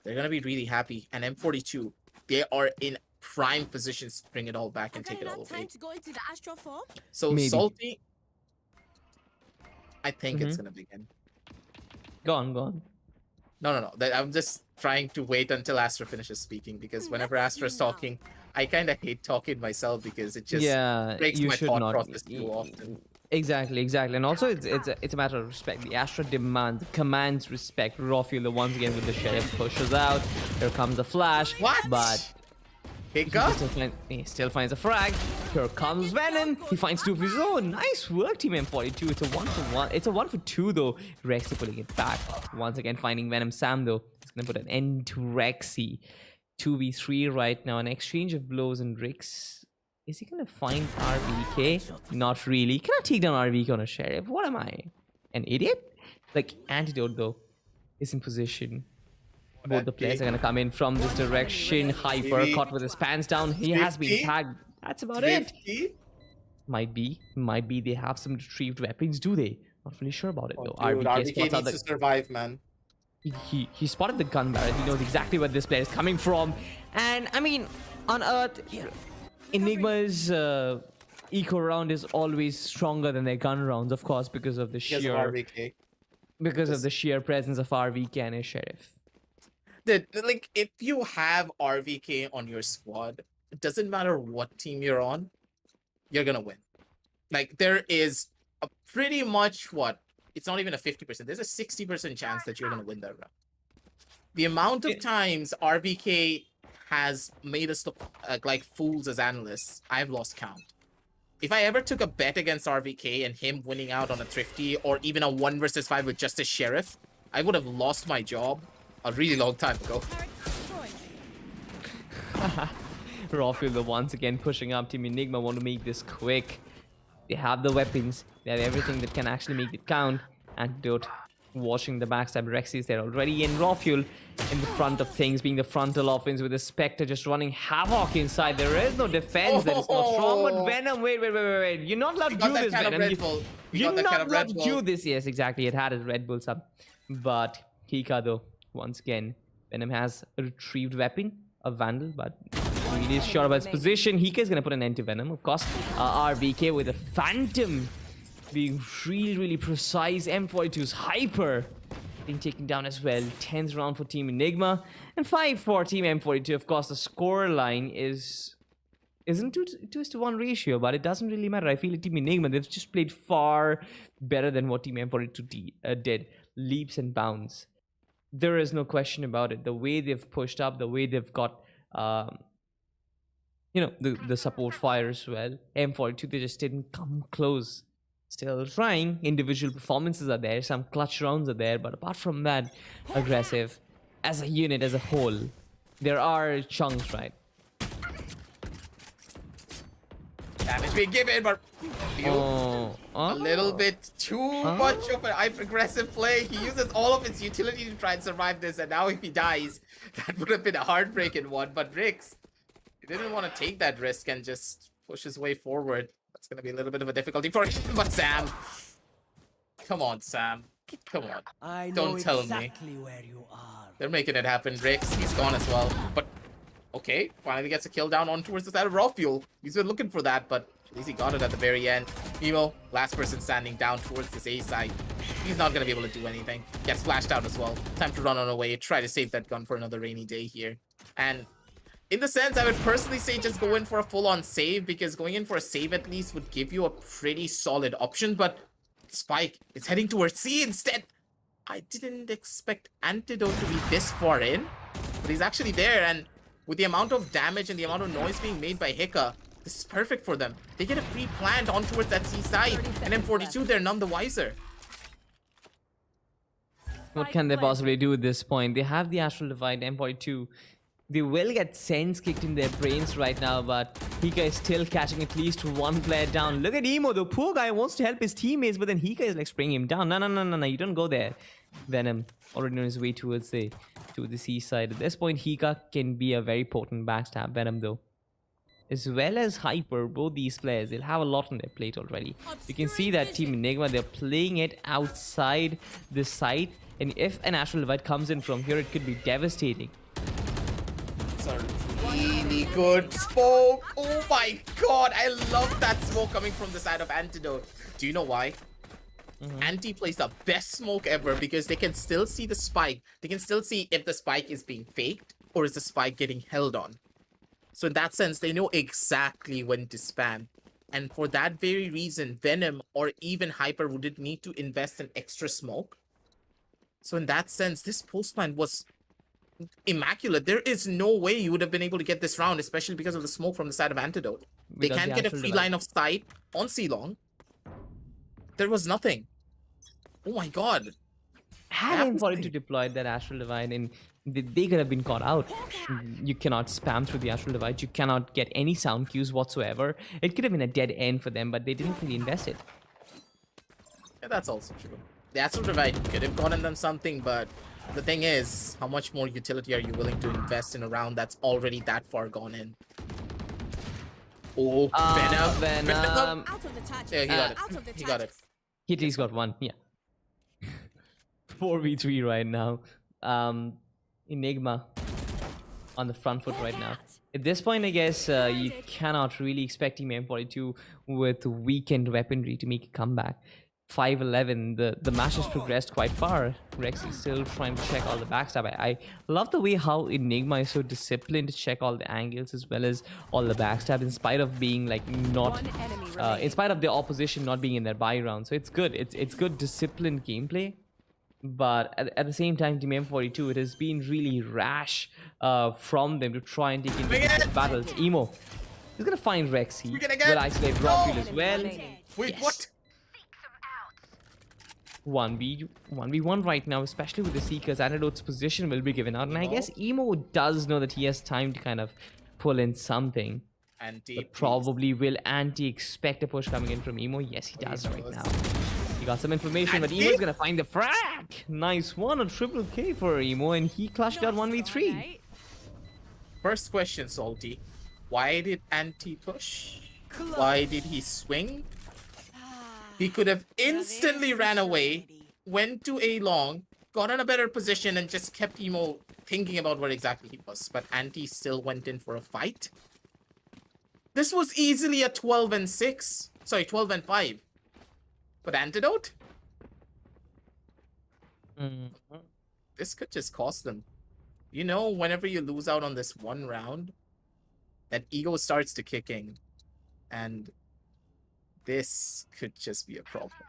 they're gonna be really happy. And M42, they are in prime positions to bring it all back and take it all away. Time to go into the Astro form. So Maybe. Salty, I think it's gonna begin. Go on. No. I'm just trying to wait until Astra finishes speaking, because whenever Astra's talking, I kind of hate talking myself because it just breaks you my should thought not. process too often. Exactly. And also, it's a matter of respect. The Astra commands respect. Raw Fuel once again with the Sheriff pushes out. Here comes the flash. What? But Hiccup? he still finds a frag. Here comes Venom. He finds 2 of his own. Nice work, Team M42. It's a 1 for 1. It's a 1 for 2 though. Rexy putting it back. Once again finding Venom Sam though. He's gonna put an end to Rexy. 2v3 right now. An exchange of blows, and Rix. Is he gonna find RVK? Not really. Can I take down RVK on a Sheriff? What am I? An idiot? Like, Antidote though is in position. Both the players are gonna come in from this direction. Hyper caught with his pants down. He has been tagged. That's about it. Might be they have some retrieved weapons. Do they? Not really sure about it though. Dude, RVK RBK spots out needs to survive, man. he spotted the gun barrel. He knows exactly where this player is coming from. And I mean, on Earth, Enigma's eco round is always stronger than their gun rounds, of course, because of the Because of sheer RBK. presence of RVK and his Sheriff. Dude, like, if you have RVK on your squad, it doesn't matter what team you're on, you're gonna win. Like, there is a pretty much it's not even a 50%. There's a 60% chance that you're gonna win that round. The amount of times RVK has made us look like fools as analysts, I've lost count. If I ever took a bet against RVK and him winning out on a Thrifty or even a 1 versus 5 with just a Sheriff, I would have lost my job a really long time ago. Rawfield once again pushing up. Team Enigma want to make this quick. They have the weapons. They have everything that can actually make it count. Antidote watching the backstab. Rexy is there already. And Rawfield in the front of things, being the frontal offense with the Spectre just running havoc inside. There is no defense that is not strong. But Venom, wait. You're not allowed to do this, Venom. You're not allowed to do this. Yes, exactly. It had his Red Bull sub. But Hika though, once again, Venom has a retrieved weapon, a Vandal, but really is sure about his position. Hika is going to put an end to Venom, of course. RVK with a Phantom being really precise. M42's Hyper being taken down as well. 10th round for Team Enigma and 5 for Team M42. Of course, the score line isn't 2:1 ratio, but it doesn't really matter. I feel like Team Enigma, they've just played far better than what Team M42 did. Leaps and bounds. There is no question about it. The way they've pushed up, the way they've got, the support fire as well. M42, they just didn't come close. Still trying. Individual performances are there. Some clutch rounds are there. But apart from that, aggressive. As a unit, as a whole, there are chunks, right? being given, but a little bit too Oh. much of an aggressive play. He uses all of his utility to try and survive this, and now if he dies, that would have been a heartbreaking one. But Rix, he didn't want to take that risk and just push his way forward. That's going to be a little bit of a difficulty for him. But Sam, come on, Sam. Come on. I know Don't tell me. exactly where you are. They're making it happen. Rix, he's gone as well. But, okay, finally gets a kill down on towards the side of Raw Fuel. He's been looking for that, but at least he got it at the very end. Emo, last person standing down towards this A side. He's not going to be able to do anything. Gets flashed out as well. Time to run on away. Try to save that gun for another rainy day here. And in the sense, I would personally say just go in for a full-on save, because going in for a save at least would give you a pretty solid option. But Spike is heading towards C instead. I didn't expect Antidote to be this far in, but he's actually there. And with the amount of damage and the amount of noise being made by Hika, this is perfect for them. They get a free plant on towards that C side, and M42, they're none the wiser. What can they possibly do at this point? They have the Astral Divide, M42. They will get sense kicked in their brains right now, but Hika is still catching at least one player down. Look at Emo, the poor guy wants to help his teammates, but then Hika is like spraying him down. No, you don't go there. Venom already on his way towards the C side. At this point, Hika can be a very potent backstab. Venom though, as well as Hyper, both these players, they'll have a lot on their plate already. You can see that Team Enigma, they're playing it outside the site, and if an Astral Divide comes in from here, it could be devastating. It's a really good smoke. Oh my god, I love that smoke coming from the side of Antidote. Do you know why? Anti plays the best smoke ever, because they can still see the spike. They can still see if the spike is being faked or is the spike getting held on. So in that sense, they know exactly when to spam. And for that very reason, Venom or even Hyper wouldn't need to invest in extra smoke. So in that sense, this postman was immaculate. There is no way you would have been able to get this round, especially because of the smoke from the side of Antidote. They Without can't the get a Astral free Divide. line of sight on C-Long. There was nothing. Oh my god. Had M42 deployed that Astral Divide, and they could have been caught out. You cannot spam through the Astral Divide. You cannot get any sound cues whatsoever. It could have been a dead end for them, but they didn't really invest it. Yeah, that's also true. The Astral Divide could have gotten them something, but the thing is, how much more utility are you willing to invest in a round that's already that far gone in? Oh, Venom. Out of the touch. Yeah, he got it. Out of the He got it. He at least got one, yeah. 4v3 right now. Enigma on the front foot right now. At this point, I guess you cannot really expect Team M42 with weakened weaponry to make a comeback. 5-11, the match has progressed quite far. Rex is still trying to check all the backstab. I love the way how Enigma is so disciplined to check all the angles as well as all the backstab, in spite of being like not, One enemy in remaining. spite of the opposition not being in their buy round. So it's good. It's good disciplined gameplay. But at the same time, Team M42, it has been really rash from them to try and take individual battles. Emo, he's gonna find Rexy. We're gonna get- Will isolate Rockfield as well. Wait, Yes. what? 1v1 right now, especially with the Seekers. Antidote's position will be given out, and I guess Emo does know that he has time to kind of pull in something. But probably will Anti expect a push coming in from Emo? Yes, he does right now. He got some information, but Emo's gonna find the frag. Nice one, a triple K for Emo, and he clutched out 1v3. First question, Salty. Why did Anti push? Why did he swing? He could have instantly ran away, went to A long, got in a better position, and just kept Emo thinking about what exactly he was. But Anti still went in for a fight. This was easily a 12-6. Sorry, 12-5. But Antidote? This could just cost them. You know, whenever you lose out on this one round, that ego starts to kick in. And this could just be a problem.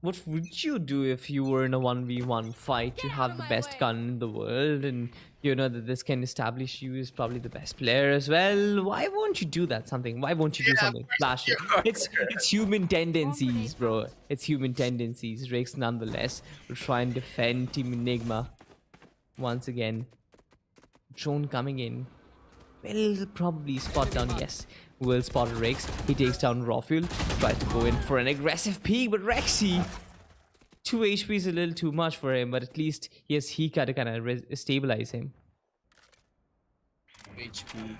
What would you do if you were in a 1v1 fight? You have the best gun in the world, and you know that this can establish you as probably the best player as well. Why won't you do that something? Why won't you do something flashy? It's human tendencies, bro. It's human tendencies. Rakes nonetheless will try and defend Team Enigma. Once again, drone coming in. will probably spot down, yes, will spot Rex. He takes down Rafuel, tries to go in for an aggressive peek, but Rexy, 2 HP is a little too much for him, but at least he has Hika to kind of stabilize him. HP.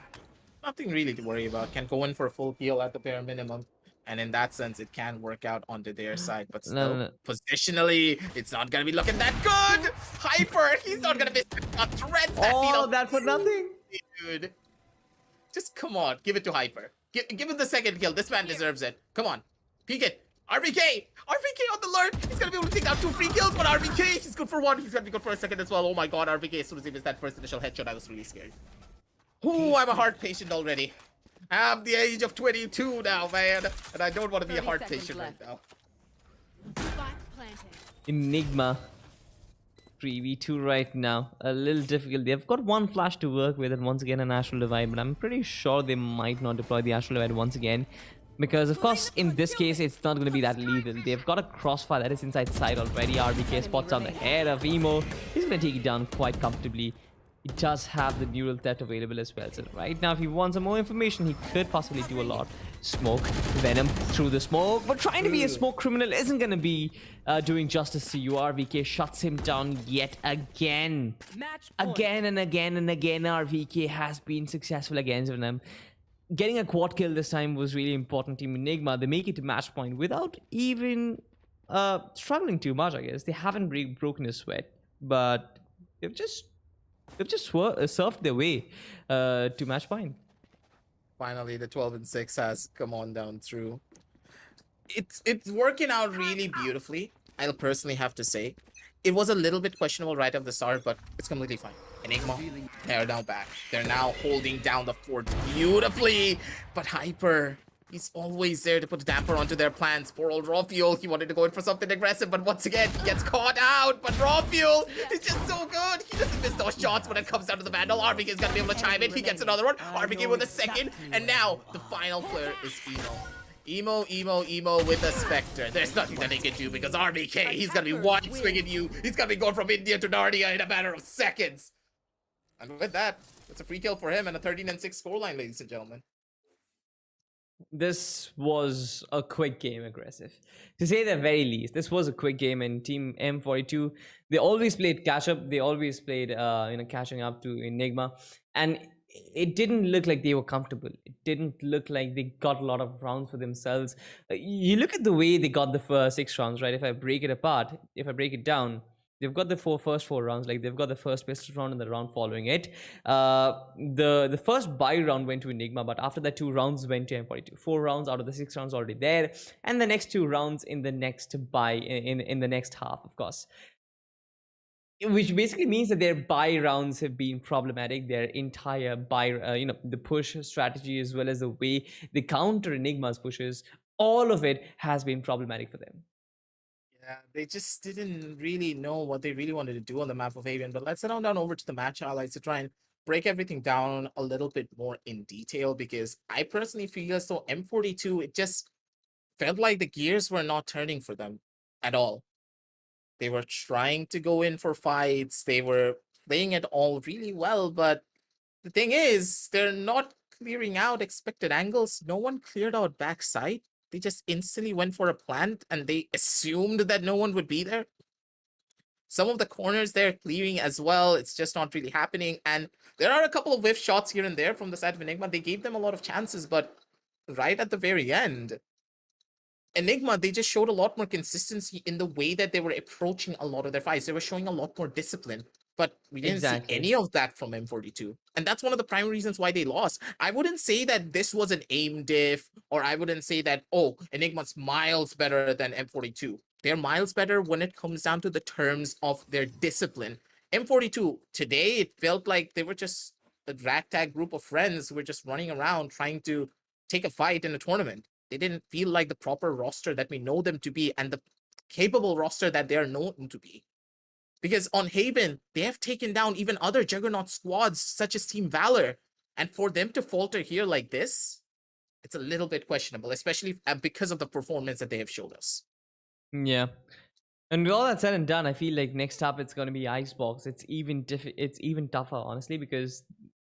Nothing really to worry about. Can go in for a full heal at the bare minimum. And in that sense, it can work out onto their side. But No, still, no, no. positionally, it's not going to be looking that good. Hyper, he's not going to miss a threat. Oh, that for nothing. Dude. Just come on, give it to Hyper. Give him the second kill. This man deserves it. Come on, peek it. RBK! RBK on the alert! He's gonna be able to take out 2 free kills, but RBK, he's good for 1. He's gonna be good for a second as well. Oh my god, RBK, as soon as he missed that first initial headshot, I was really scared. Ooh, I'm a heart patient already. I'm the age of 22 now, man. And I don't want to be a 30 heart seconds patient left. right now. Spike planted. Enigma 3v2 right now. A little difficult. They've got one flash to work with and once again an Astral Divide, but I'm pretty sure they might not deploy the Astral Divide once again. Because of course in this case it's not going to be that lethal. They've got a crossfire that is inside sight already. RBK spots on the head of Emo. He's going to take it down quite comfortably. He does have the neural threat available as well. So right now if he wants some more information he could possibly do a lot. Smoke, Venom through the smoke. But trying to be a smoke criminal isn't going to be doing justice to you. RVK shuts him down yet again. Match point. Again and again and again RVK has been successful against Venom. Getting a quad kill this time was really important. Team Enigma, they make it to match point without even struggling too much, I guess. They haven't broken a sweat, but they've just surfed their way to match point. Finally, the 12 and 6 has come on down through. It's working out really beautifully. I'll personally have to say. It was a little bit questionable right off the start, but it's completely fine. Enigma, they're now back. They're now holding down the fort beautifully. But Hyper, he's always there to put a damper onto their plans. Poor old Rafuel, he wanted to go in for something aggressive, but once again, he gets caught out. But Rafuel is just so good. He doesn't miss those shots when it comes down to the Vandal. RBK is going to be able to chime in. He gets another one. RBK with a second. And now, the final player is Emo. Emo with a Spectre. There's nothing that he can do because RBK, he's gonna be wide swinging you. He's gonna be going from India to Narnia in a matter of seconds. And with that, it's a free kill for him and a 13 and 6 scoreline, ladies and gentlemen. This was a quick game, aggressive. To say the very least, this was a quick game, and Team M42, they always played catch up. They always played, catching up to Enigma, and it didn't look like they were comfortable. It didn't look like they got a lot of rounds for themselves. You look at the way they got the first 6 rounds, right? If I break it apart, if I break it down, they've got the first four rounds. Like they've got the first pistol round and the round following it. The first buy round went to Enigma, but after that 2 rounds went to M42. 4 rounds out of the 6 rounds already there, and the next 2 rounds in the next buy in the next half, of course. Which basically means that their buy rounds have been problematic. Their entire buy, the push strategy as well as the way they counter Enigma's pushes, all of it has been problematic for them. Yeah, they just didn't really know what they really wanted to do on the map of Avian. But let's head on down over to the match highlights to try and break everything down a little bit more in detail, because I personally feel as though M42, it just felt like the gears were not turning for them at all. They were trying to go in for fights. They were playing it all really well. But the thing is, they're not clearing out expected angles. No one cleared out backside. They just instantly went for a plant and they assumed that no one would be there. Some of the corners they're clearing as well. It's just not really happening. And there are a couple of whiff shots here and there from the side of Enigma. They gave them a lot of chances, but right at the very end, Enigma, they just showed a lot more consistency in the way that they were approaching a lot of their fights. They were showing a lot more discipline, but we didn't see any of that from M42. And that's one of the primary reasons why they lost. I wouldn't say that this was an aim diff, or I wouldn't say that, oh, Enigma's miles better than M42. They're miles better when it comes down to the terms of their discipline. M42, today, it felt like they were just a ragtag group of friends who were just running around trying to take a fight in a tournament. They didn't feel like the proper roster that we know them to be and the capable roster that they are known to be. Because on Haven, they have taken down even other juggernaut squads such as Team Valor. And for them to falter here like this, it's a little bit questionable, especially because of the performance that they have showed us. Yeah. And with all that said and done, I feel like next up it's going to be Icebox. It's even tougher, honestly, because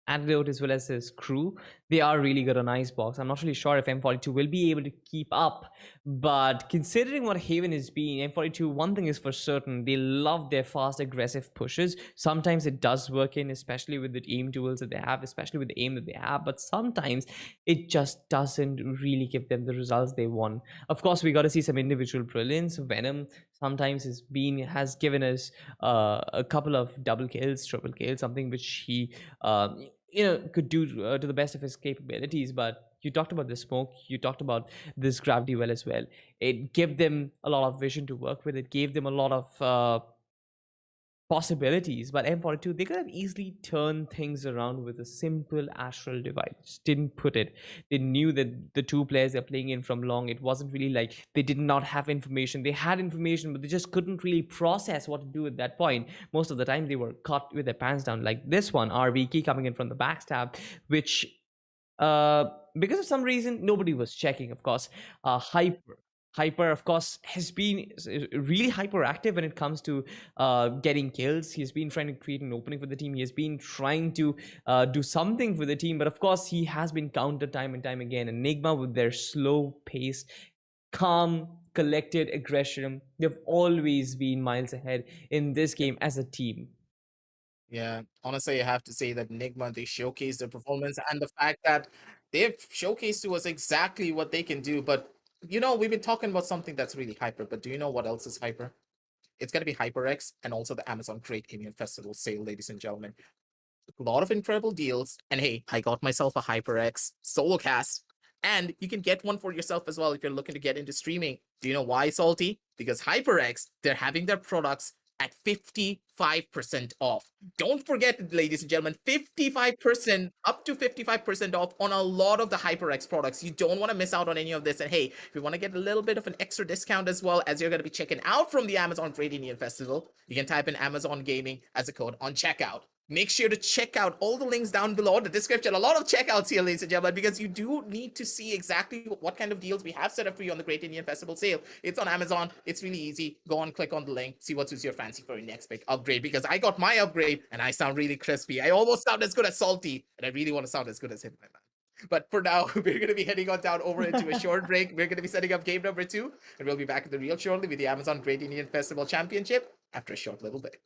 antidote as well as his crew, they are really good on Icebox. I'm not really sure if M42 will be able to keep up, but considering what Haven has been, M42, one thing is for certain, they love their fast, aggressive pushes. Sometimes it does work in, especially with the aim tools that they have, especially with the aim that they have, but sometimes it just doesn't really give them the results they want. Of course, we got to see some individual brilliance. Venom sometimes has given us a couple of double kills, triple kills, something which he could do to the best of his capabilities. But you talked about the smoke, you talked about this gravity well as well. It gave them a lot of vision to work with. It gave them a lot of possibilities. But M42, they could have easily turned things around with a simple astral device. Didn't put it. They knew that the two players they're playing in from long, it wasn't really like they did not have information. They had information, but they just couldn't really process what to do at that point. Most of the time they were caught with their pants down, like this one, RVK coming in from the backstab, which because of some reason nobody was checking. Of course, hyper of course has been really hyperactive when it comes to getting kills. He's been trying to create an opening for the team. He has been trying to do something for the team, but of course he has been countered time and time again. Enigma, with their slow pace, calm, collected aggression, they've always been miles ahead in this game as a team. Yeah, honestly, I have to say that Enigma, they showcased their performance and the fact that they've showcased to us exactly what they can do. But, we've been talking about something that's really hyper, but do you know what else is hyper? It's going to be HyperX and also the Amazon Great Indian Festival sale, ladies and gentlemen. A lot of incredible deals. And hey, I got myself a HyperX solo cast. And you can get one for yourself as well if you're looking to get into streaming. Do you know why, Salty? Because HyperX, they're having their products at 55% off. Don't forget, ladies and gentlemen, 55%, up to 55% off on a lot of the HyperX products. You don't want to miss out on any of this. And hey, if you want to get a little bit of an extra discount as well, as you're going to be checking out from the Amazon Great Indian Festival, you can type in Amazon Gaming as a code on checkout. Make sure to check out all the links down below in the description. A lot of checkouts here, ladies and gentlemen, because you do need to see exactly what kind of deals we have set up for you on the Great Indian Festival sale. It's on Amazon. It's really easy. Go on, click on the link, see what suits your fancy for your next big upgrade, because I got my upgrade and I sound really crispy. I almost sound as good as Salty, and I really want to sound as good as him, my man. But for now, we're going to be heading on down over into a short break. We're going to be setting up game number 2, and we'll be back in the real shortly with the Amazon Great Indian Festival Championship after a short little bit.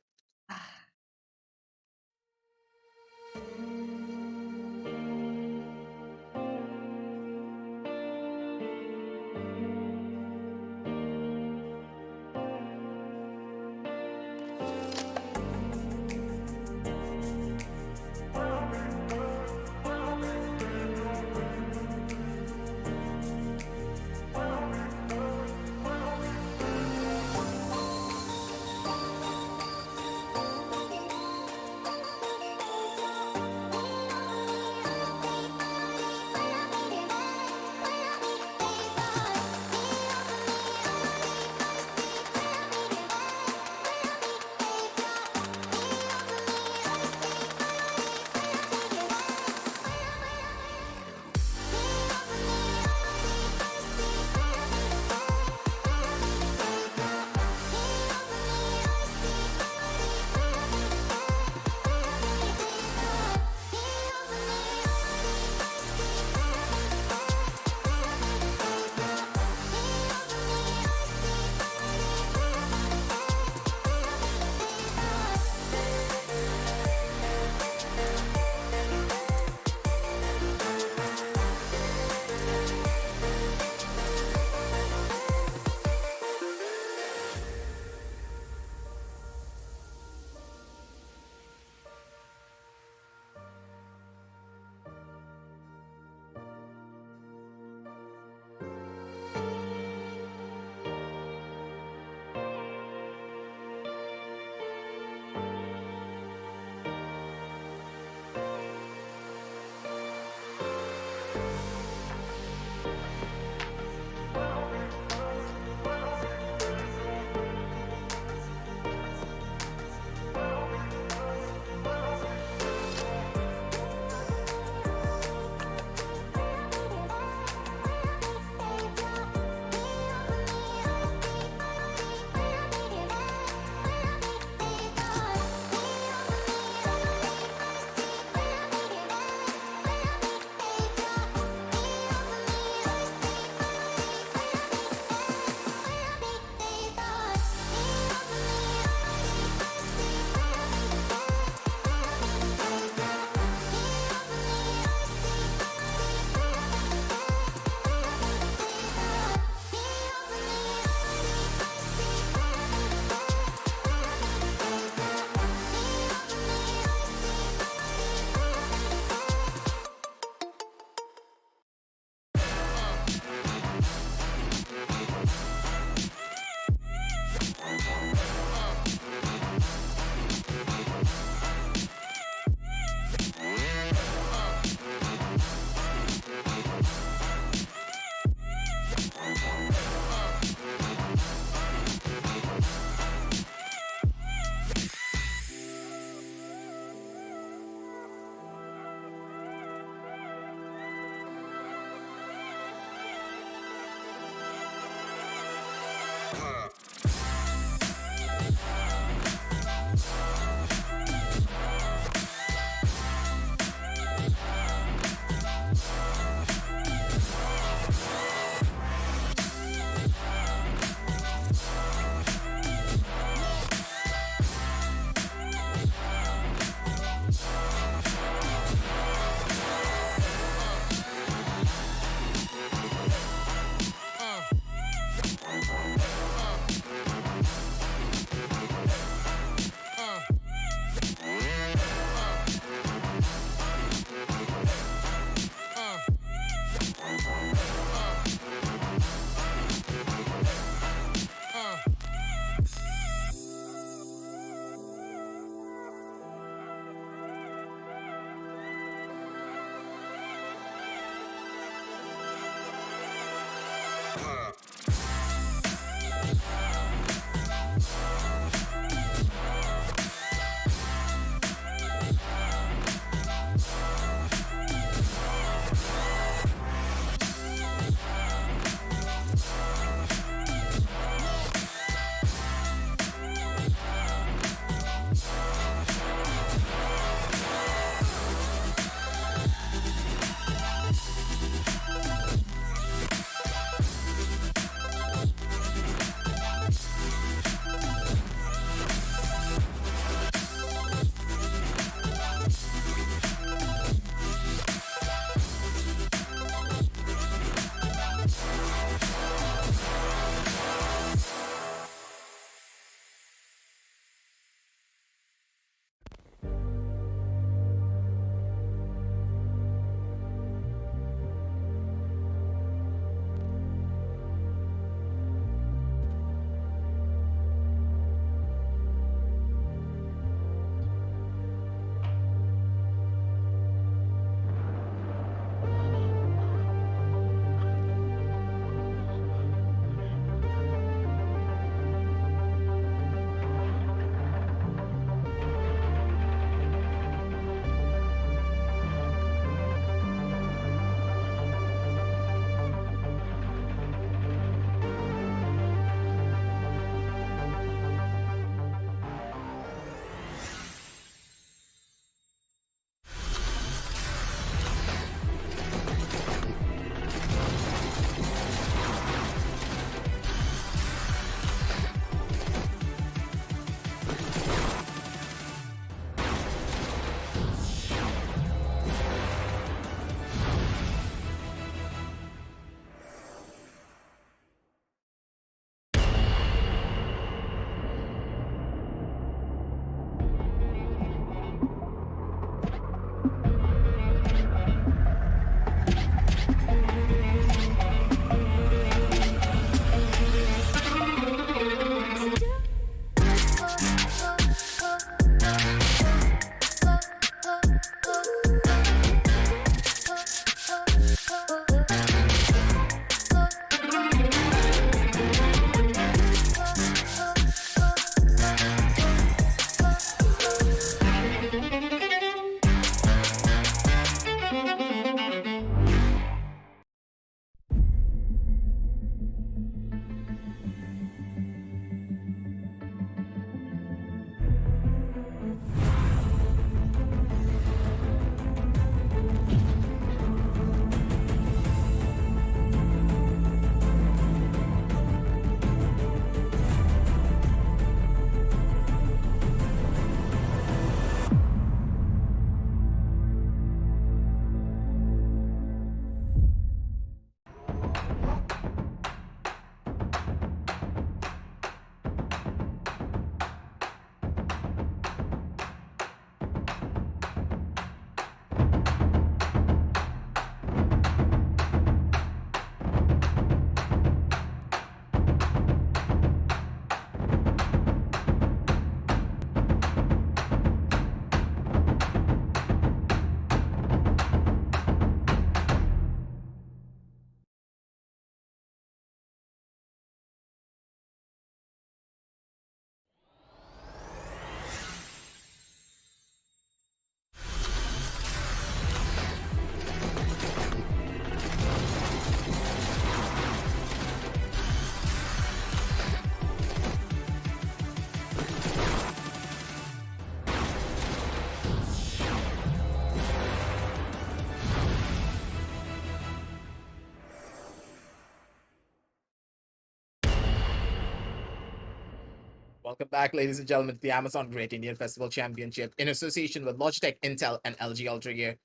Welcome back, ladies and gentlemen, to the Amazon Great Indian Festival Championship in association with Logitech, Intel, and LG Ultragear.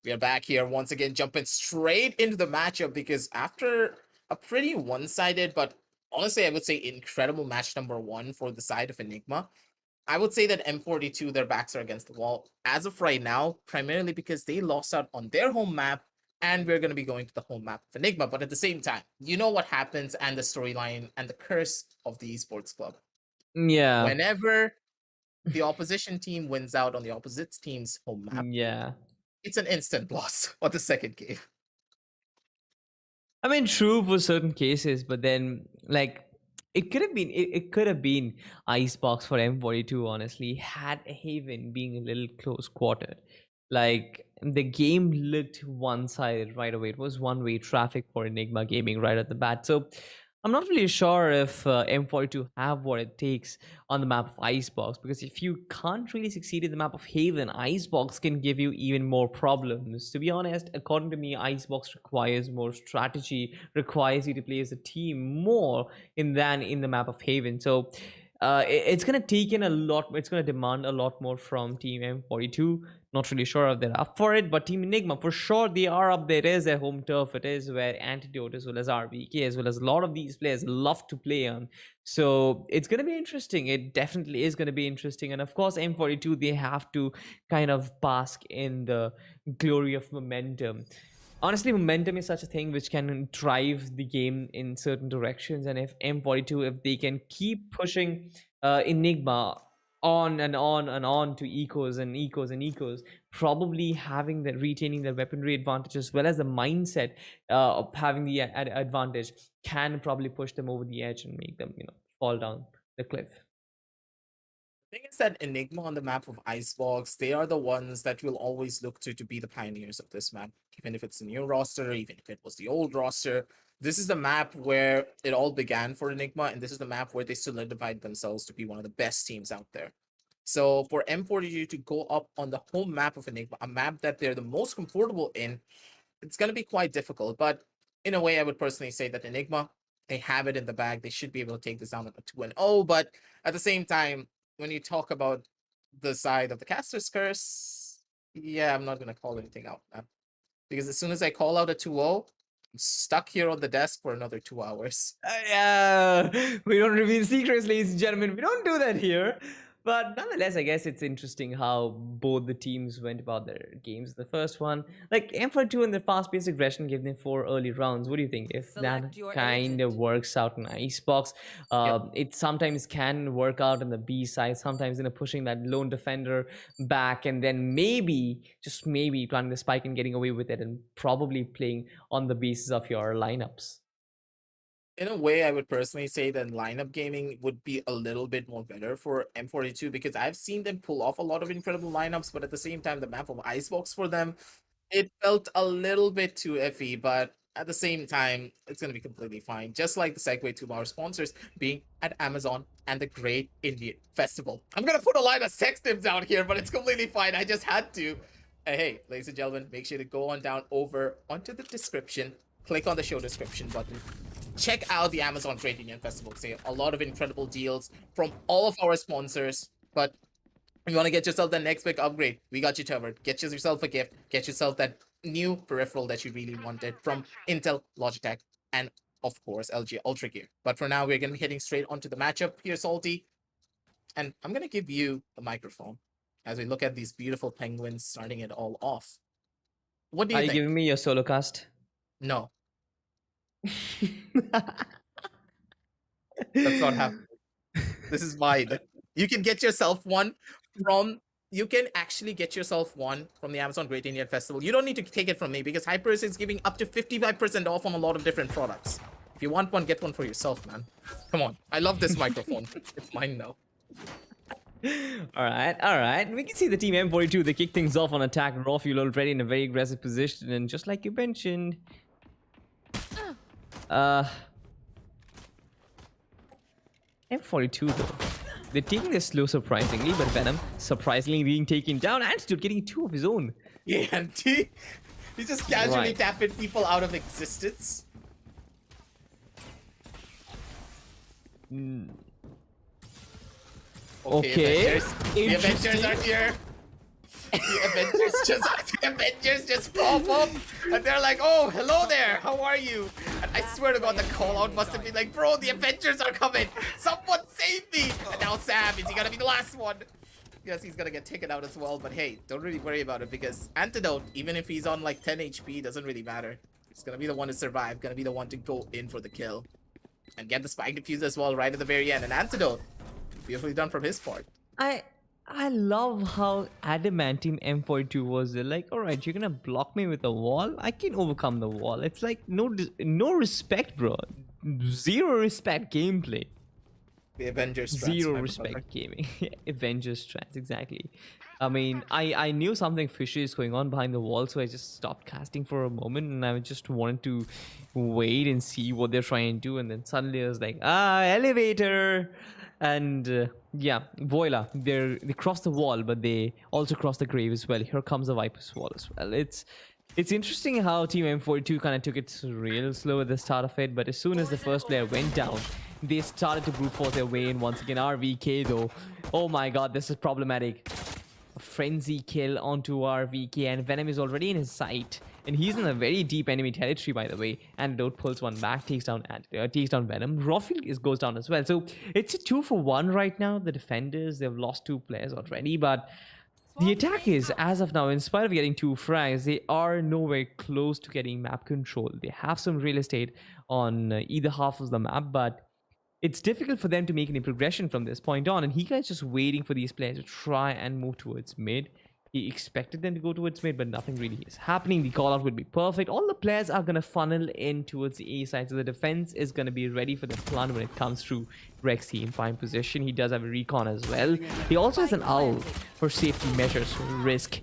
We are back here once again, jumping straight into the matchup because after a pretty one-sided, but honestly, I would say incredible match number one for the side of Enigma, I would say that M42, their backs are against the wall as of right now, primarily because they lost out on their home map, and we're going to be going to the home map of Enigma. But at the same time, you know what happens and the storyline and the curse of the esports club. Yeah. Whenever the opposition team wins out on the opposite team's home map, Yeah. it's an instant loss for the second game. I mean, true for certain cases, but then like it could have been Icebox for M42, honestly, had Haven being a little close quartered. Like the game looked one-sided right away. It was one-way traffic for Enigma Gaming right at the bat. So I'm not really sure if M42 have what it takes on the map of Icebox, because if you can't really succeed in the map of Haven, Icebox can give you even more problems. To be honest, according to me, Icebox requires more strategy, requires you to play as a team more than in the map of Haven. So it's going to take in a lot, it's going to demand a lot more from Team M42. Not really sure if they're up for it, but Team Enigma, for sure, they are up there. It is their home turf. It is where Antidote, as well as RBK, as well as a lot of these players love to play on. So it's going to be interesting. It definitely is going to be interesting. And of course, M42, they have to kind of bask in the glory of momentum. Honestly, momentum is such a thing which can drive the game in certain directions. And if M42, if they can keep pushing Enigma on and on and on to ecos and ecos and ecos, probably having the retaining the weaponry advantage as well as the mindset of having the advantage can probably push them over the edge and make them, fall down the cliff. The thing is that Enigma on the map of Icebox, they are the ones that will always look to be the pioneers of this map. Even if it's the new roster, even if it was the old roster, this is the map where it all began for Enigma, and this is the map where they solidified themselves to be one of the best teams out there. So for M42 to go up on the home map of Enigma, a map that they're the most comfortable in, it's going to be quite difficult. But in a way, I would personally say that Enigma, they have it in the bag. They should be able to take this down at a 2-0. But at the same time, when you talk about the side of the caster's curse, yeah, I'm not going to call anything out, man. Because as soon as I call out a 2-0, I'm stuck here on the desk for another 2 hours. We don't reveal secrets, ladies and gentlemen. We don't do that here. But nonetheless, I guess it's interesting how both the teams went about their games. The first one, like M42 and the fast-paced aggression gave them 4 early rounds. What do you think? If that Select your kind of agent. works out in Icebox, it sometimes can work out on the B side, sometimes pushing that lone defender back, and then maybe, just maybe, planting the spike and getting away with it, and probably playing on the basis of your lineups. In a way, I would personally say that lineup gaming would be a little bit more better for M42 because I've seen them pull off a lot of incredible lineups, but at the same time, the map of Icebox for them, it felt a little bit too iffy, but at the same time, it's going to be completely fine. Just like the segue to our sponsors being at Amazon and the Great Indian Festival. I'm going to put a line of text names down here, but it's completely fine. I just had to. Hey, ladies and gentlemen, make sure to go on down over onto the description. Click on the show description button. Check out the Amazon Great Indian Festival sale. A lot of incredible deals from all of our sponsors. But if you want to get yourself the next big upgrade, we got you covered. Get yourself a gift. Get yourself that new peripheral that you really wanted from Intel, Logitech, and of course, LG Ultragear. But for now, we're going to be heading straight onto the matchup here, Salty. And I'm going to give you the microphone as we look at these beautiful penguins starting it all off. What do you Are you think? giving me your solo cast? No, that's not happening. This is mine. You can get yourself one from. You can actually get yourself one from the Amazon Great Indian Festival. You don't need to take it from me because Hypers is giving up to 55% off on a lot of different products. If you want one, get one for yourself, man. Come on. I love this microphone. It's mine now. All right. We can see the team M42. They kick things off on attack. Raw fuel already in a very aggressive position, and just like you mentioned, M42 though, they're taking this slow surprisingly, but Venom surprisingly being taken down and still getting 2 of his own. Yeah, and he's just casually Right. tapping people out of existence. Okay. The Avengers are here. The Avengers just pop up and they're like, oh, hello there, how are you? And I swear to God, the call out must have been like, bro, the Avengers are coming. Someone save me. And now Sam, is he gonna be the last one? Yes, he's gonna get taken out as well, but hey, don't really worry about it because Antidote, even if he's on like 10 HP, doesn't really matter. He's gonna be the one to survive, gonna be the one to go in for the kill. And get the spike defuse as well right at the very end. And Antidote, beautifully done from his part. I love how adamantium M42 was there. Like, all right, you're gonna block me with a wall. I can overcome the wall. It's like no respect, bro. Zero respect gameplay. The Avengers strats, Zero my respect brother. gaming. Avengers strats, exactly. I mean, I knew something fishy is going on behind the wall, so I just stopped casting for a moment, and I just wanted to wait and see what they're trying to do, and then suddenly I was like, elevator, and yeah, voila, they crossed the wall, but they also crossed the grave as well. Here comes the Viper's wall as well. It's interesting how Team M42 kind of took it real slow at the start of it, but as soon as the first player went down, they started to brute force their way in once again. RVK though, oh my god, this is problematic. A frenzy kill onto RVK, and Venom is already in his sight, and he's in a very deep enemy territory, by the way. Antidote pulls one back, takes down Venom. Rafiel goes down as well. So it's a 2-for-1 right now. The defenders, they've lost 2 players already, but the attack is, as of now, in spite of getting 2 frags, they are nowhere close to getting map control. They have some real estate on either half of the map, but it's difficult for them to make any progression from this point on. And Hika is just waiting for these players to try and move towards mid. He expected them to go towards mid, but nothing really is happening. The call out would be perfect. All the players are going to funnel in towards the A side, so the defense is going to be ready for the plan when it comes through. Rexy in prime position. He does have a recon as well. He also has an owl for safety measures. Risk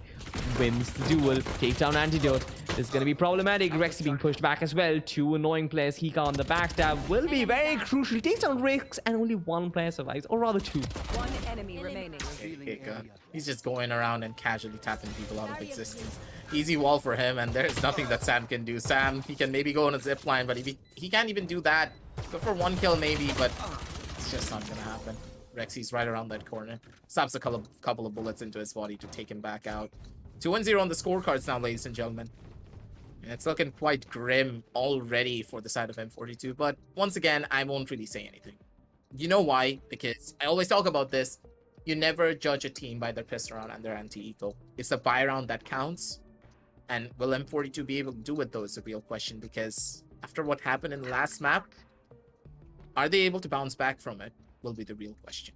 wins the duel. Take down Antidote. This is going to be problematic. Rexy being pushed back as well. 2 annoying players. Hika on the backstab will be very crucial. He takes down Rex, and only 1 player survives, or rather 2. One enemy remaining. Hika. He's just going around and casually tapping people out of existence. Easy wall for him, and there's nothing that Sam can do. Sam, he can maybe go on a zip line, but he can't even do that. Go for 1 kill maybe, but it's just not gonna happen. Rexy's right around that corner. Stops a couple of bullets into his body to take him back out. 2-0 on the scorecards now, ladies and gentlemen. And it's looking quite grim already for the side of M42, but once again, I won't really say anything. You know why? Because I always talk about this. You never judge a team by their piss round and their anti-eco. It's the buy round that counts. And will M42 be able to do it, though, is the real question. Because after what happened in the last map, are they able to bounce back from it? Will be the real question.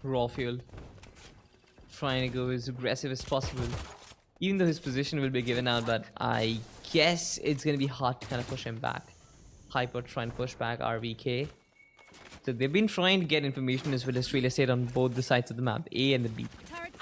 Rafiel trying to go as aggressive as possible, even though his position will be given out, but I guess it's going to be hard to kind of push him back. Hyper trying to push back RVK. So they've been trying to get information as well as real estate on both the sides of the map, A and the B.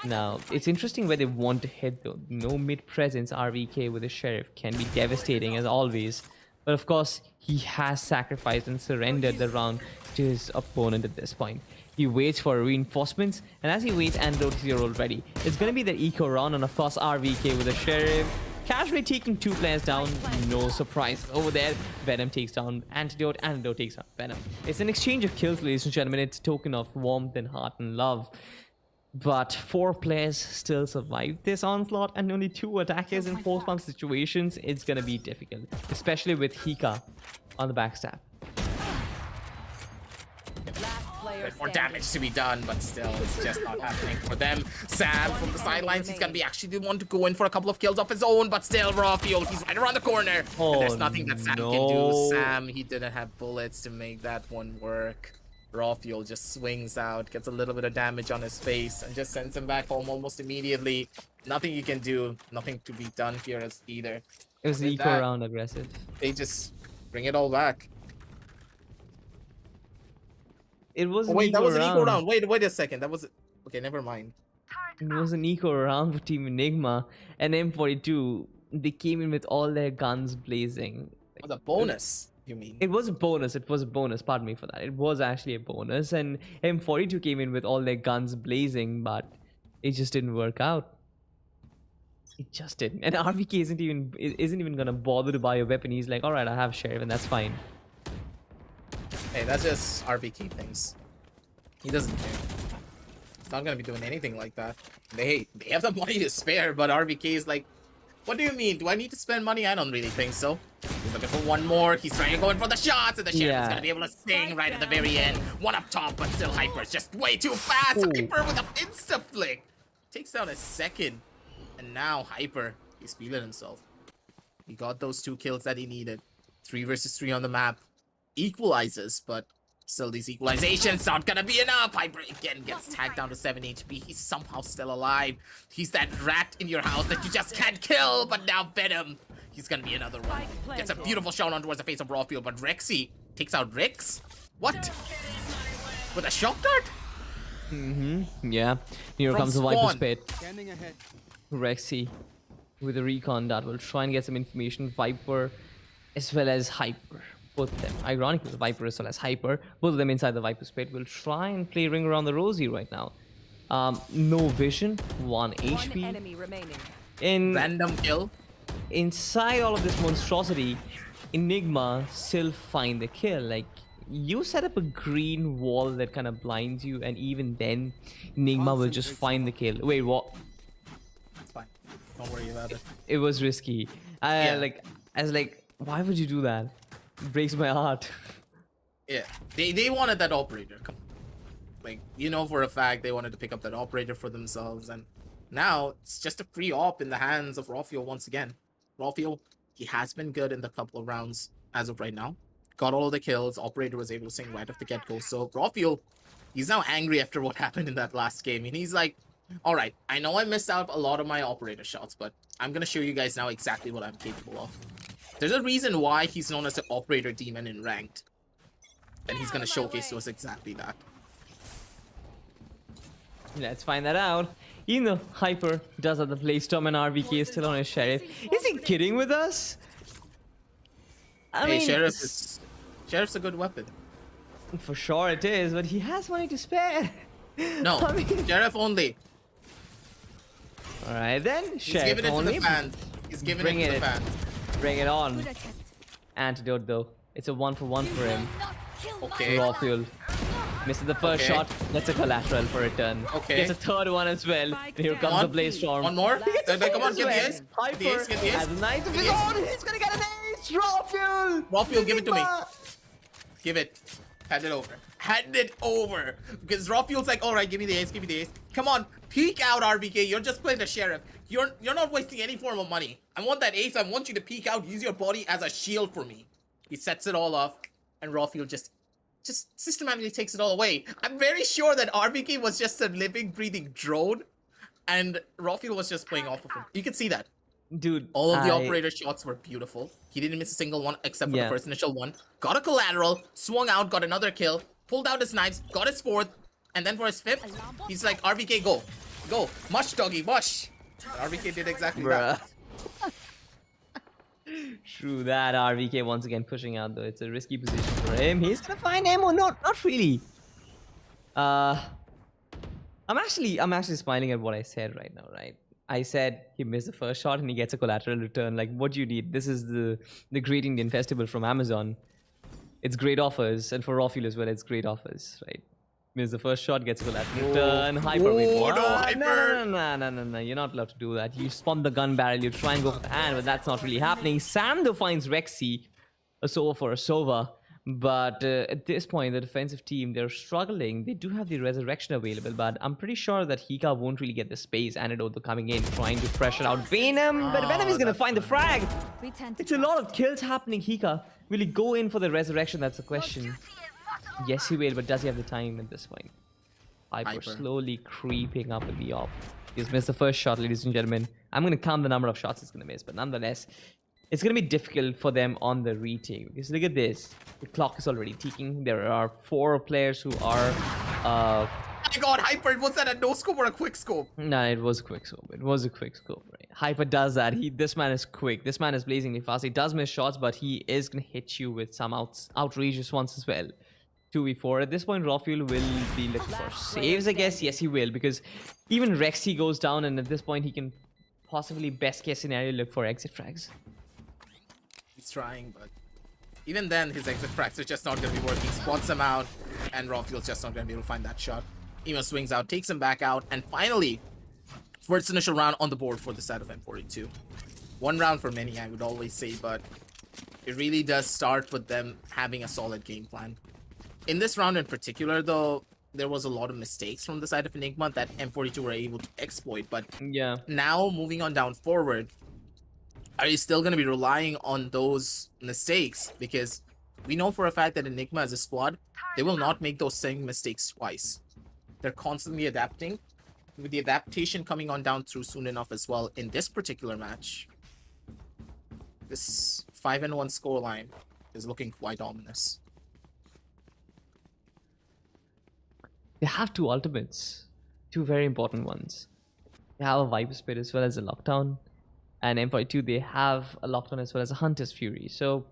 Now, it's interesting where they want to head though. No mid presence, RVK with a sheriff can be devastating as always. But of course, he has sacrificed and surrendered the round to his opponent at this point. He waits for reinforcements, and as he waits, Antidote is here already. It's going to be the eco round, and of course RVK with a sheriff. Casually taking 2 players down, no surprise over there. Venom takes down Antidote, Antidote takes down Venom. It's an exchange of kills, ladies and gentlemen. It's a token of warmth and heart and love. But 4 players still survived this onslaught, and only 2 attackers in post-bomb situations. It's going to be difficult, especially with Hika on the backstab. There's more damage to be done, but still, it's just not happening for them. Sam from the sidelines, he's gonna be actually the one to go in for a couple of kills of his own, but still, Rafiel, he's right around the corner. And there's nothing that Sam can do. Sam, he didn't have bullets to make that one work. Rafiel just swings out, gets a little bit of damage on his face, and just sends him back home almost immediately. Nothing you can do, nothing to be done here as either. It was the With eco that, round aggressive. They just bring it all back. It was an Wait, eco that was an round. eco round. Wait a second. That was... Okay, never mind. It was an eco round for Team Enigma, and M42, they came in with all their guns blazing. It was a bonus, you mean? It was a bonus, pardon me for that. It was actually a bonus, and M42 came in with all their guns blazing, but it just didn't work out. It just didn't. And RVK isn't even gonna bother to buy a weapon. He's like, alright, I have Sheriff, and that's fine. Hey, that's just RVK things. He doesn't care. He's not gonna be doing anything like that. They have the money to spare, but RVK is like, what do you mean? Do I need to spend money? I don't really think so. He's looking for one more. He's trying to go in for the shots, and the Sheriff is gonna be able to sting right at the very end. One up top, but still Hyper's just way too fast. Ooh. Hyper with a insta flick. Takes down a second. And now Hyper, he's feeling himself. He got those 2 kills that he needed. 3 versus 3 on the map. Equalizes, but still these equalizations aren't gonna be enough. Hyper again gets tagged down to 7 HP. He's somehow still alive. He's that rat in your house that you just can't kill, but now Venom. He's gonna be another one. Gets a beautiful shot on towards the face of Rawfield, but Rexy takes out Rex. What? With a shock dart? Yeah. Here From comes the spawn. Viper's Pit. Rexy with a recon that will try and get some information. Viper as well as Hyper. Both of them. Ironically, the Viper as well as Hyper. Both of them inside the Viper's Pit will try and play ring around the rosy right now. No vision. 1 HP. One enemy remaining. In Random kill. inside all of this monstrosity, Enigma still find the kill. Like, you set up a green wall that kind of blinds you, and even then, Enigma will just find the kill. Wait, what? It's fine. Don't worry about it. It was risky. I was like, why would you do that? It breaks my heart. Yeah. They wanted that operator. Come on. Like, you know for a fact they wanted to pick up that operator for themselves, and now it's just a free op in the hands of Rawfield once again. Rawfield, he has been good in the couple of rounds as of right now. Got all of the kills. Operator was able to sing right off the get-go. So Rawfield, he's now angry after what happened in that last game. And he's like, all right, I know I missed out a lot of my operator shots, but I'm going to show you guys now exactly what I'm capable of. There's a reason why he's known as the operator demon in ranked. And he's going to showcase to us exactly that. Let's find that out. Even though Hyper does have the playstorm and RVK is still on his Sheriff. Is he kidding with us? I Hey, mean, Sheriff's a good weapon. for sure it is, but he has money to spare. No, I mean- Sheriff only. Alright then, He's Sheriff giving it to only. the fan. He's giving Bring it to it. the fan. Bring it on. Good attempt. Antidote though. It's a 1-for-1 for him. Okay. Raw fuel. Misses the first Okay. shot. Gets a collateral for return. Okay. Gets a third one as well. Spike Here comes the down. blaze storm. One more? Come on, get the ace. Hyper Get the ace, get the has ace. a nice Get of the his ace. own. He's gonna get an ace. Raw fuel. Rawfield, give it to me. Enigma. Give it. Hand it over. Hand it over. Because Rawfield's like, all right, give me the ace, give me the ace. Come on, peek out, RBK. You're just playing the Sheriff. You're not wasting any form of money. I want that ace. I want you to peek out. Use your body as a shield for me. He sets it all off, and Rawfield just systematically takes it all away. I'm very sure that RBK was just a living, breathing drone, and Rawfield was just playing off of him. You can see that. Dude, All of the operator shots were beautiful. He didn't miss a single one except for the first initial one. Got a collateral, swung out, got another kill, pulled out his knives, got his fourth, and then for his fifth, he's like, RVK, go. Go. Mush, doggy, mush. And RVK did exactly Bruh. that. True that. RVK once again pushing out though. It's a risky position for him. He's gonna find ammo. Not really. I'm actually smiling at what I said right now, right? I said he missed the first shot and he gets a collateral return. Like, what do you need? This is the Great Indian Festival from Amazon. It's great offers, and for Rawfield as well, it's great offers, right? Missed the first shot, gets a collateral return. Hyper, wait, Whoa, what? no, No, Hyper. no. You're not allowed to do that. You spawn the gun barrel, you try and go for the hand, but that's not really happening. Sam though finds Rexy, a Sova for a Sova. But at this point, the defensive team, they're struggling. They do have the resurrection available, but I'm pretty sure that Hika won't really get the space. Antidote coming in, trying to pressure out Venom, but Venom is going to find the frag. We tend to It's a lot of kills happening, Hika. Will he go in for the resurrection? That's the question. Yes, he will, but does he have the time at this point? Hyper slowly creeping up in the op. He's missed the first shot, ladies and gentlemen. I'm going to count the number of shots he's going to miss, but nonetheless, it's going to be difficult for them on the retake. Because look at this. The clock is already ticking. There are 4 players who are... Oh my god, Hyper, was that a no scope or a quick scope? No, it was a quick scope. It was a quick scope, right? Hyper does that. This man is quick. This man is blazingly fast. He does miss shots, but he is going to hit you with some outrageous ones as well. 2v4. At this point, Rawfield will be looking for saves, I guess. Yes, he will, because even Rexy goes down, and at this point, he can possibly, best case scenario, look for exit frags. He's trying, but Even then, his exit fracks are just not going to be working. Spots him out, and Rawfuel's just not going to be able to find that shot. Emo swings out, takes him back out, and finally, first initial round on the board for the side of M42. One round for many, I would always say, but it really does start with them having a solid game plan. In this round in particular, though, there was a lot of mistakes from the side of Enigma that M42 were able to exploit, but Yeah. now moving on down forward, are you still going to be relying on those mistakes? Because we know for a fact that Enigma as a squad, they will not make those same mistakes twice. They're constantly adapting, with the adaptation coming on down through soon enough as well in this particular match. This 5-1 scoreline is looking quite ominous. They have two ultimates, two very important ones. They have a Viper Spit as well as a Lockdown, and M42 they have a Lockdown as well as a Hunter's Fury. So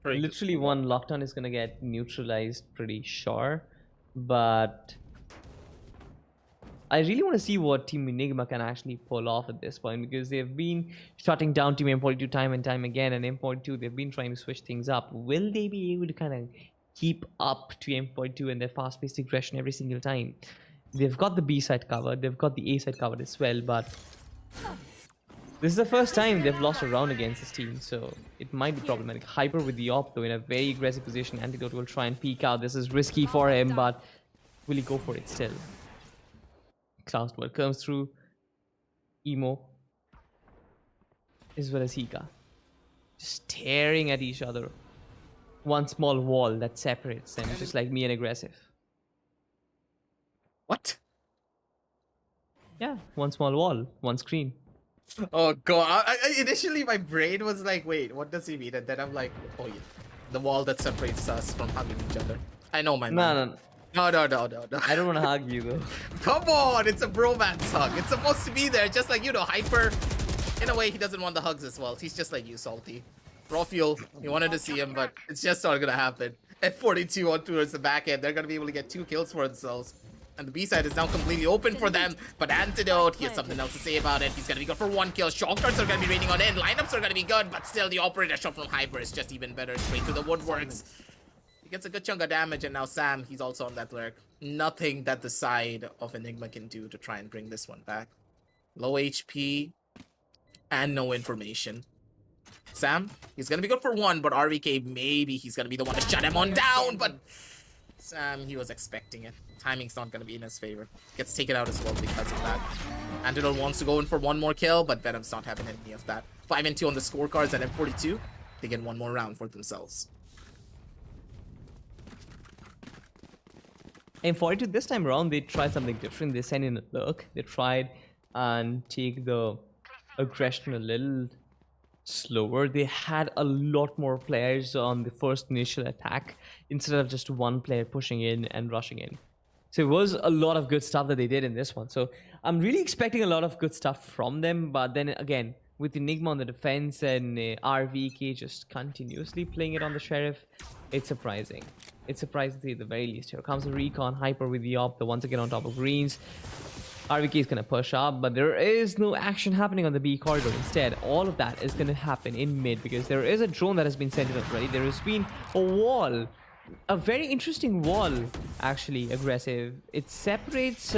literally one Lockdown is gonna get neutralized pretty sure, but I really want to see what Team Enigma can actually pull off at this point, because they've been shutting down Team M42 time and time again, and M42 they've been trying to switch things up. Will they be able to kind of keep up to M42 and their fast-paced aggression every single time? They've got the B side covered, they've got the A side covered as well, but this is the first time they've lost a round against this team, so it might be problematic. Hyper with the op though in a very aggressive position. Antidote will try and peek out. This is risky for him, but will he go for it still? Cloudwell comes through. Emo as well as Hika just staring at each other. One small wall that separates them, just like me and aggressive. What? Yeah, one small wall, one screen. Oh god, initially my brain was like, wait, what does he mean? And then I'm like, oh yeah, the wall that separates us from hugging each other. I know my man. No. I don't want to hug you though. Come on, it's a bromance hug. It's supposed to be there, just like, you know, Hyper. In a way, he doesn't want the hugs as well. He's just like you, Salty. Rawfuel, you wanted to see him, but it's just not gonna happen. F42 on towards the back end, they're gonna be able to get 2 kills for themselves. And the B side is now completely open for them. But Antidote, he has something else to say about it. He's gonna be good for 1 kill. Shock darts are gonna be raining on in. Lineups are gonna be good, but still the operator shot from Hyper is just even better. Straight to the woodworks. He gets a good chunk of damage, and now Sam, he's also on that lurk. Nothing that the side of Enigma can do to try and bring this one back. Low HP and no information. Sam, he's gonna be good for 1, but RVK, maybe he's gonna be the one to shut him on down, but Sam, he was expecting it. Timing's not gonna be in his favor. Gets taken out as well because of that. Antidote wants to go in for 1 more kill, but Venom's not having any of that. 5-2 on the scorecards at M42. They get 1 more round for themselves. M42 this time around, they tried something different. They sent in a lurk. They tried and take the aggression a little slower. They had a lot more players on the first initial attack instead of just 1 player pushing in and rushing in. So it was a lot of good stuff that they did in this one. So I'm really expecting a lot of good stuff from them. But then again, with Enigma on the defense and RVK just continuously playing it on the Sheriff, it's surprising. It's surprising to see at the very least. Here comes the Recon, Hyper with the op, the once again on top of greens. RVK is going to push up, but there is no action happening on the B corridor. Instead, all of that is going to happen in mid, because there is a drone that has been sent in already. There has been a wall, a very interesting wall, actually, aggressive. It separates,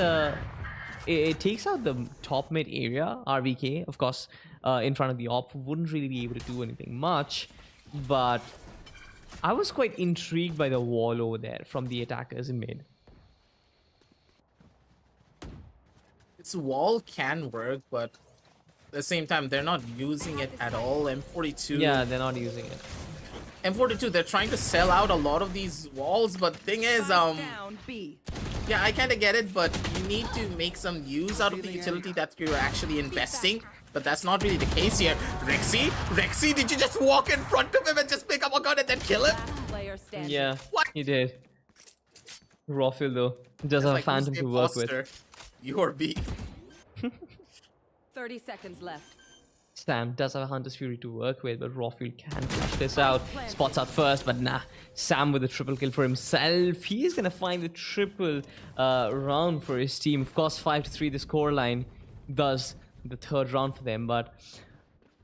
it takes out the top mid area. RVK, of course, in front of the op, wouldn't really be able to do anything much, but I was quite intrigued by the wall over there from the attackers in mid. This wall can work, but at the same time, they're not using it at all. M42... Yeah, they're not using it. M42, they're trying to sell out a lot of these walls, but thing is, Down B. yeah, I kind of get it, but you need to make some use out of the utility that you're actually investing. But that's not really the case here. Rexy, did you just walk in front of him and just pick up a gun and then kill him? Last player standing. Yeah, What? he did. Rawfield though does have a Like, who's phantom the to work with. imposter? You or B. 30 seconds left. Sam does have a Hunter's Fury to work with, but Rawfield can flash this out. Spots out first, but nah. Sam with a triple kill for himself. He's gonna find the triple round for his team. Of course, 5-3 the scoreline does the 3rd round for them, but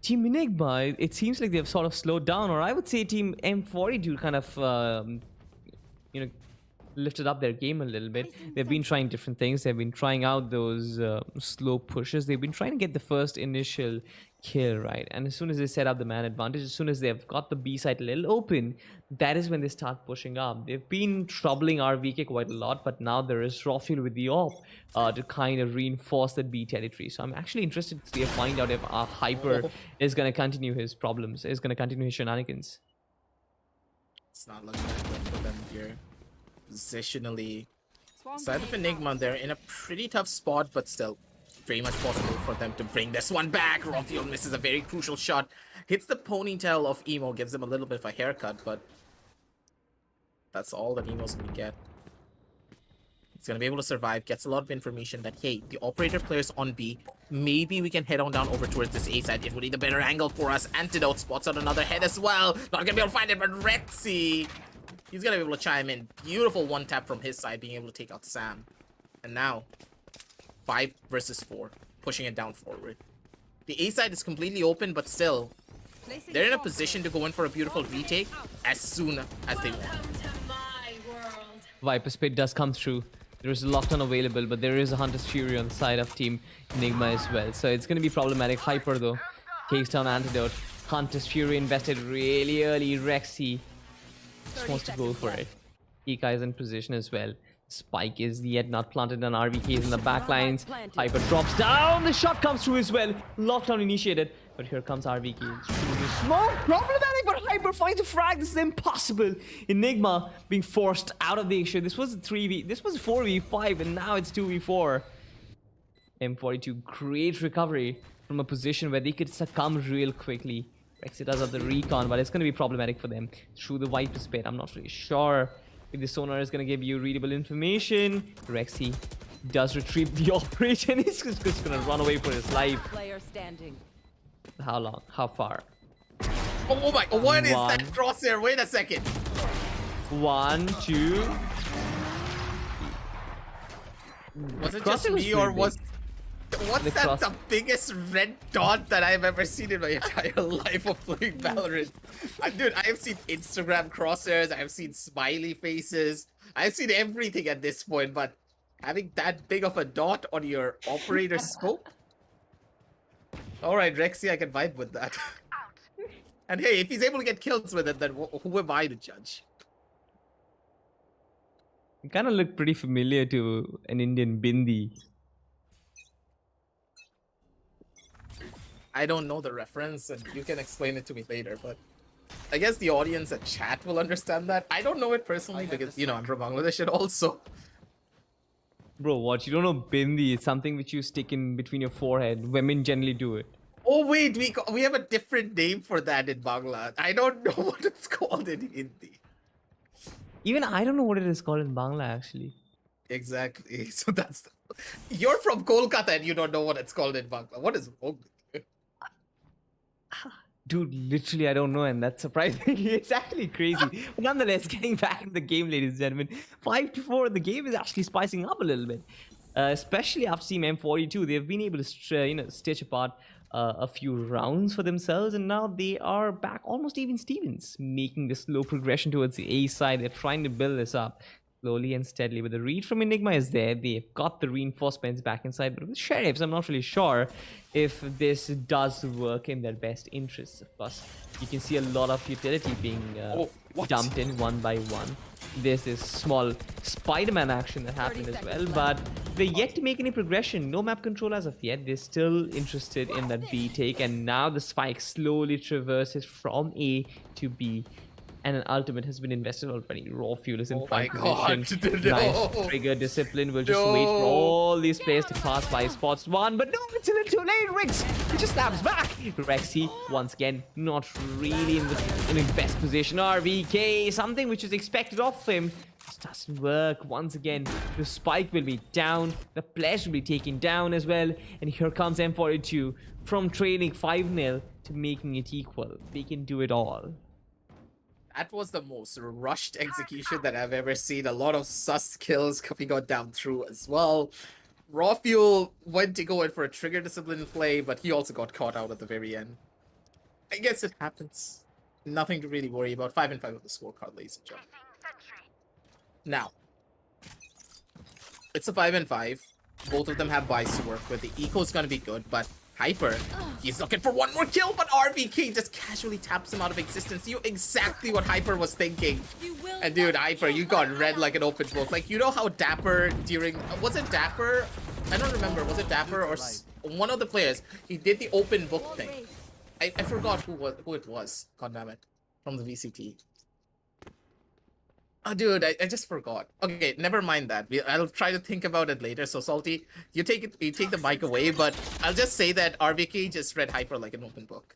Team Enigma, it seems like they've sort of slowed down, or I would say Team M42 kind of, you know, lifted up their game a little bit. They've been trying different things. They've been trying out those slow pushes. They've been trying to get the first initial kill, right? And as soon as they set up the man advantage, as soon as they've got the B side a little open, that is when they start pushing up. They've been troubling RVK quite a lot, but now there is Rafiel with the op to kind of reinforce that B territory. So I'm actually interested to find out if Hyper is going to continue his problems, is going to continue his shenanigans. It's not looking that good for them here. Positionally, side of Enigma, they're in a pretty tough spot, but still very much possible for them to bring this one back. Rafiel misses a very crucial shot, hits the ponytail of Emo, gives him a little bit of a haircut, but that's all that Emo's gonna get. He's gonna be able to survive, gets a lot of information that, hey, the operator player's on B. Maybe we can head on down over towards this A side. It would be the better angle for us. Antidote spots out another head as well. Not gonna be able to find it, but Rexy, he's gonna be able to chime in. Beautiful one tap from his side, being able to take out Sam. And now, 5 versus 4, pushing it down forward. The A side is completely open, but still, they're in a position to go in for a beautiful retake as soon as they want. Viper Spit does come through. There is a lockdown available, but there is a Hunter's Fury on the side of Team Enigma as well. So it's going to be problematic. Hyper, though, takes down Antidote. Hunter's Fury invested really early. Rexy just wants to go for it. Ika is in position as well. Spike is yet not planted on RVK is in the backlines. Hyper drops down. The shot comes through as well. Lockdown initiated. But here comes RVK. Small problematic, but Hyper finds a frag. This is impossible. Enigma being forced out of the issue. This was a 3v. This was 4v5, and now it's 2v4. M42, great recovery from a position where they could succumb real quickly. Rexy does have the recon, but it's going to be problematic for them. Through the Viper Spit, I'm not really sure if the sonar is going to give you readable information. Rexy does retrieve the operation. He's just going to run away for his life. Player standing. How long? How far? Oh my, what is One. that crosshair? Wait a second. 1, 2. Was it Crosshair just was me or pretty was... What's The that cross- the biggest red dot that I've ever seen in my entire life of playing Valorant? Dude, I have seen Instagram crosshairs, I have seen smiley faces, I've seen everything at this point, but having that big of a dot on your operator scope? Alright, Rexy, I can vibe with that. And hey, if he's able to get kills with it, then who am I to judge? You kind of look pretty familiar to an Indian bindi. I don't know the reference, and you can explain it to me later, but I guess the audience and chat will understand that. I don't know it personally because, you know, I'm from Bangladesh and also. Bro, what? You don't know bindi? It's something which you stick in between your forehead. Women generally do it. Oh wait, we have a different name for that in Bangla. I don't know what it's called in Hindi. Even I don't know what it is called in Bangla, actually. Exactly. So that's... You're from Kolkata and you don't know what it's called in Bangla. What is wrong with you? Dude, literally, I don't know, and that's surprising. It's actually crazy. But nonetheless, getting back in the game, ladies and gentlemen, 5-4, the game is actually spicing up a little bit. Especially after Team M42, they've been able to stitch apart a few rounds for themselves, and now they are back almost even Stevens, making the slow progression towards the A side. They're trying to build this up slowly and steadily, but the read from Enigma is there. They've got the reinforcements back inside, but with Sheriffs, I'm not really sure if this does work in their best interests. Of course, you can see a lot of utility being dumped in one by one. There's this small Spider-Man action that happened as well, but they're yet to make any progression. No map control as of yet. They're still interested in that B take, and now the spike slowly traverses from A to B. And an ultimate has been invested already. Raw fuel is in prime position. No. Nice trigger discipline. We'll just wait for all these players to pass by. Spots one, but no, it's a little too late. Riggs, he just snaps back. Rexy, once again, not really in the best position. RVK, something which is expected of him. Just doesn't work. Once again, the spike will be down. The pledge will be taken down as well. And here comes M42 from trailing 5-0 to making it equal. They can do it all. That was the most rushed execution that I've ever seen. A lot of sus kills coming on down through as well. Raw Fuel went to go in for a trigger discipline play, but he also got caught out at the very end. I guess it happens. Nothing to really worry about. 5 and 5 of the scorecard, ladies and gentlemen. Now, it's a 5 and 5. Both of them have buys to work with. The eco's gonna be good, but Hyper, he's looking for one more kill, but RVK just casually taps him out of existence. You exactly what Hyper was thinking. And dude, Hyper, you got read like an open book. Like, you know how Dapper during... Was it Dapper? I don't remember. Was it Dapper or one of the players? He did the open book thing. I forgot who it was. God damn it. From the VCT. Oh, dude, I just forgot. Okay, never mind that. I'll try to think about it later. So, Salty, you take the mic away, but I'll just say that RVK just read Hyper like an open book.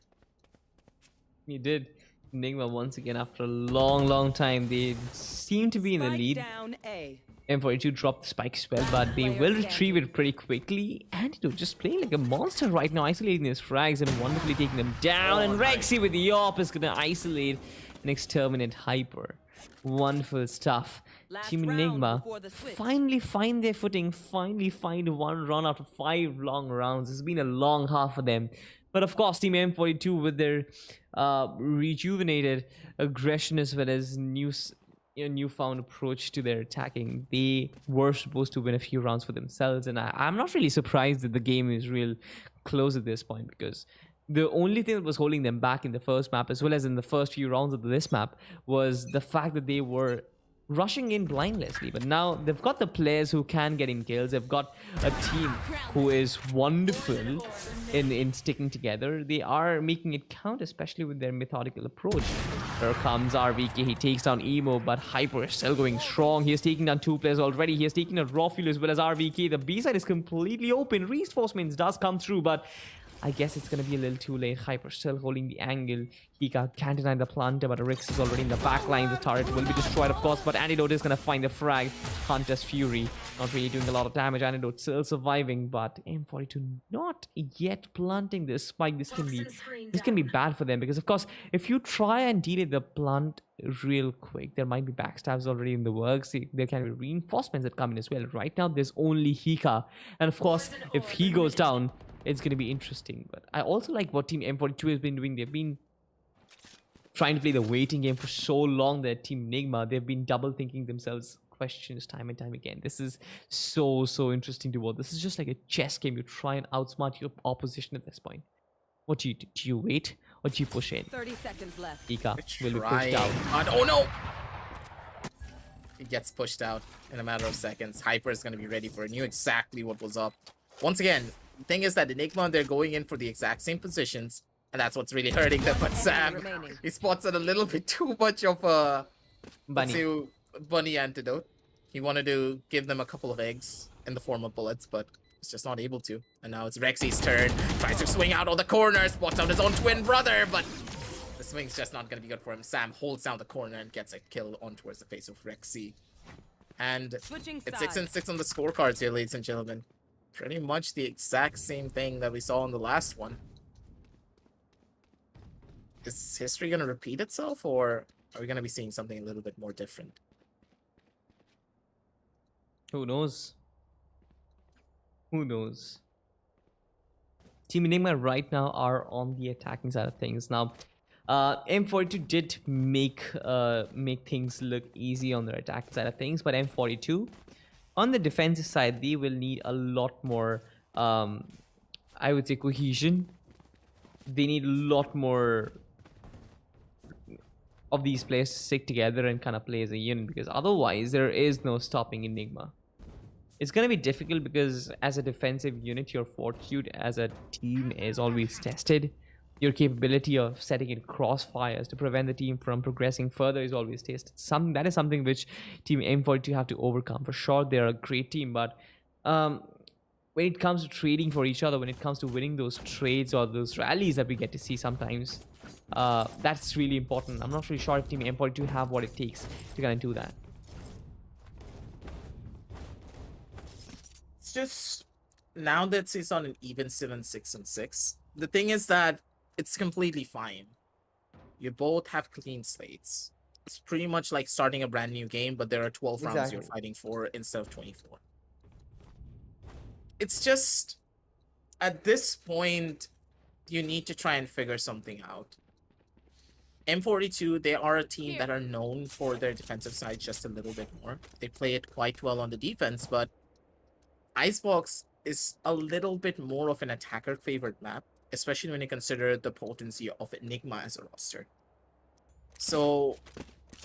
He did. Enigma once again after a long time. They seem to be in the lead. Down A. M42 dropped the spike spell, but they will retrieve it pretty quickly. And just playing like a monster right now, isolating his frags and wonderfully taking them down. And Rexy with the AWP is gonna isolate and exterminate Hyper. Wonderful stuff. Last Team round Enigma before the switch. finally find their footing, finally find one run after 5 long rounds. It's been a long half for them. But of course, Team M42 with their rejuvenated aggression as well as newfound approach to their attacking, they were supposed to win a few rounds for themselves. And I'm not really surprised that the game is real close at this point, because the only thing that was holding them back in the first map, as well as in the first few rounds of this map, was the fact that they were rushing in blindlessly. But now they've got the players who can get in kills. They've got a team who is wonderful in sticking together. They are making it count, especially with their methodical approach. Here comes RVK. He takes down Emo, but Hyper is still going strong. He has taken down 2 players already. He has taken out Raw as well as RVK. The B side is completely open. Reinforcements does come through, but I guess it's going to be a little too late. Hyper still holding the angle. He can't deny the planter, but Rix is already in the back line. The turret will be destroyed, of course, but Antidote is going to find the frag. Hunter's Fury not really doing a lot of damage. Antidote still surviving, but M42 not yet planting this spike. This can be bad for them, because, of course, if you try and delay the plant real quick, there might be backstabs already in the works. There can be reinforcements that come in as well. Right now, there's only Hika, and of course, if he goes down, it's going to be interesting. But I also like what Team M42 has been doing. They've been trying to play the waiting game for so long that Team Enigma, they've been double thinking themselves questions time and time again. This is so interesting to watch. This is just like a chess game. You try and outsmart your opposition at this point. What do you do? Do you wait or do you push in? 30 seconds left. Ika will be pushed out. Oh no! He gets pushed out in a matter of seconds. Hyper is going to be ready for it. Knew exactly what was up. Once again, the thing is that Enigma, they're going in for the exact same positions, and that's what's really hurting them. But Sam, he spots it a little bit too much of a bunny antidote. He wanted to give them a couple of eggs in the form of bullets, but it's just not able to. And now it's Rexy's turn. Tries to swing out all the corners, spots out his own twin brother, but the swing's just not going to be good for him. Sam holds down the corner and gets a kill on towards the face of Rexy. And it's 6 and 6 on the scorecards here, ladies and gentlemen. Pretty much the exact same thing that we saw in the last one. Is history going to repeat itself, or are we going to be seeing something a little bit more different? Who knows? Who knows? Team Enigma right now are on the attacking side of things. Now, M42 did make things look easy on their attacking side of things, but M42... on the defensive side, they will need a lot more, I would say, cohesion. They need a lot more of these players to stick together and kind of play as a unit, because otherwise there is no stopping Enigma. It's going to be difficult because as a defensive unit, your fortitude as a team is always tested. Your capability of setting in crossfires to prevent the team from progressing further is always tested. That is something which Team M42 have to overcome. For sure, they're a great team, but when it comes to trading for each other, when it comes to winning those trades or those rallies that we get to see sometimes, that's really important. I'm not really sure if Team M42 have what it takes to kind of do that. It's just, now that it's on an even 7-6 and 6, the thing is that it's completely fine. You both have clean slates. It's pretty much like starting a brand new game, but there are 12 rounds you're fighting for instead of 24. It's just, at this point, you need to try and figure something out. M42, they are a team that are known for their defensive side just a little bit more. They play it quite well on the defense, but Icebox is a little bit more of an attacker favored map, especially when you consider the potency of Enigma as a roster. So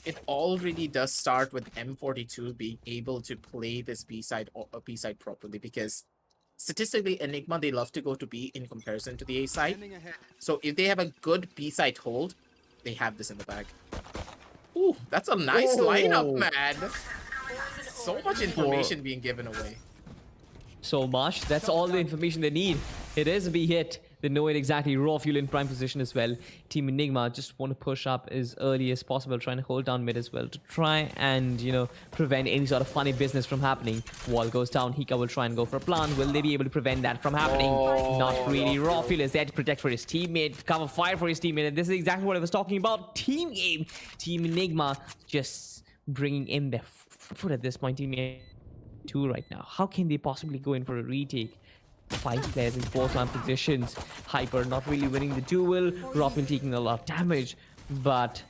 it all really does start with M42 being able to play this B-side or a B-side properly, because statistically Enigma, they love to go to B in comparison to the A side. So if they have a good B-side hold, they have this in the bag. Ooh, that's a nice lineup, man. So much information being given away. So much. That's all the information they need. It is a B hit. They know it exactly. Raw fuel in prime position as well. Team Enigma just want to push up as early as possible, trying to hold down mid as well to try and, you know, prevent any sort of funny business from happening. Wall goes down. Hika will try and go for a plant. Will they be able to prevent that from happening? Not really. Raw fuel is there to protect for his teammate, cover fire for his teammate. And this is exactly what I was talking about. Team game. Team Enigma just bringing in their foot at this point. Team 2 right now. How can they possibly go in for a retake? 5 players in 4-man positions. Hyper not really winning the duel. Robin taking a lot of damage, but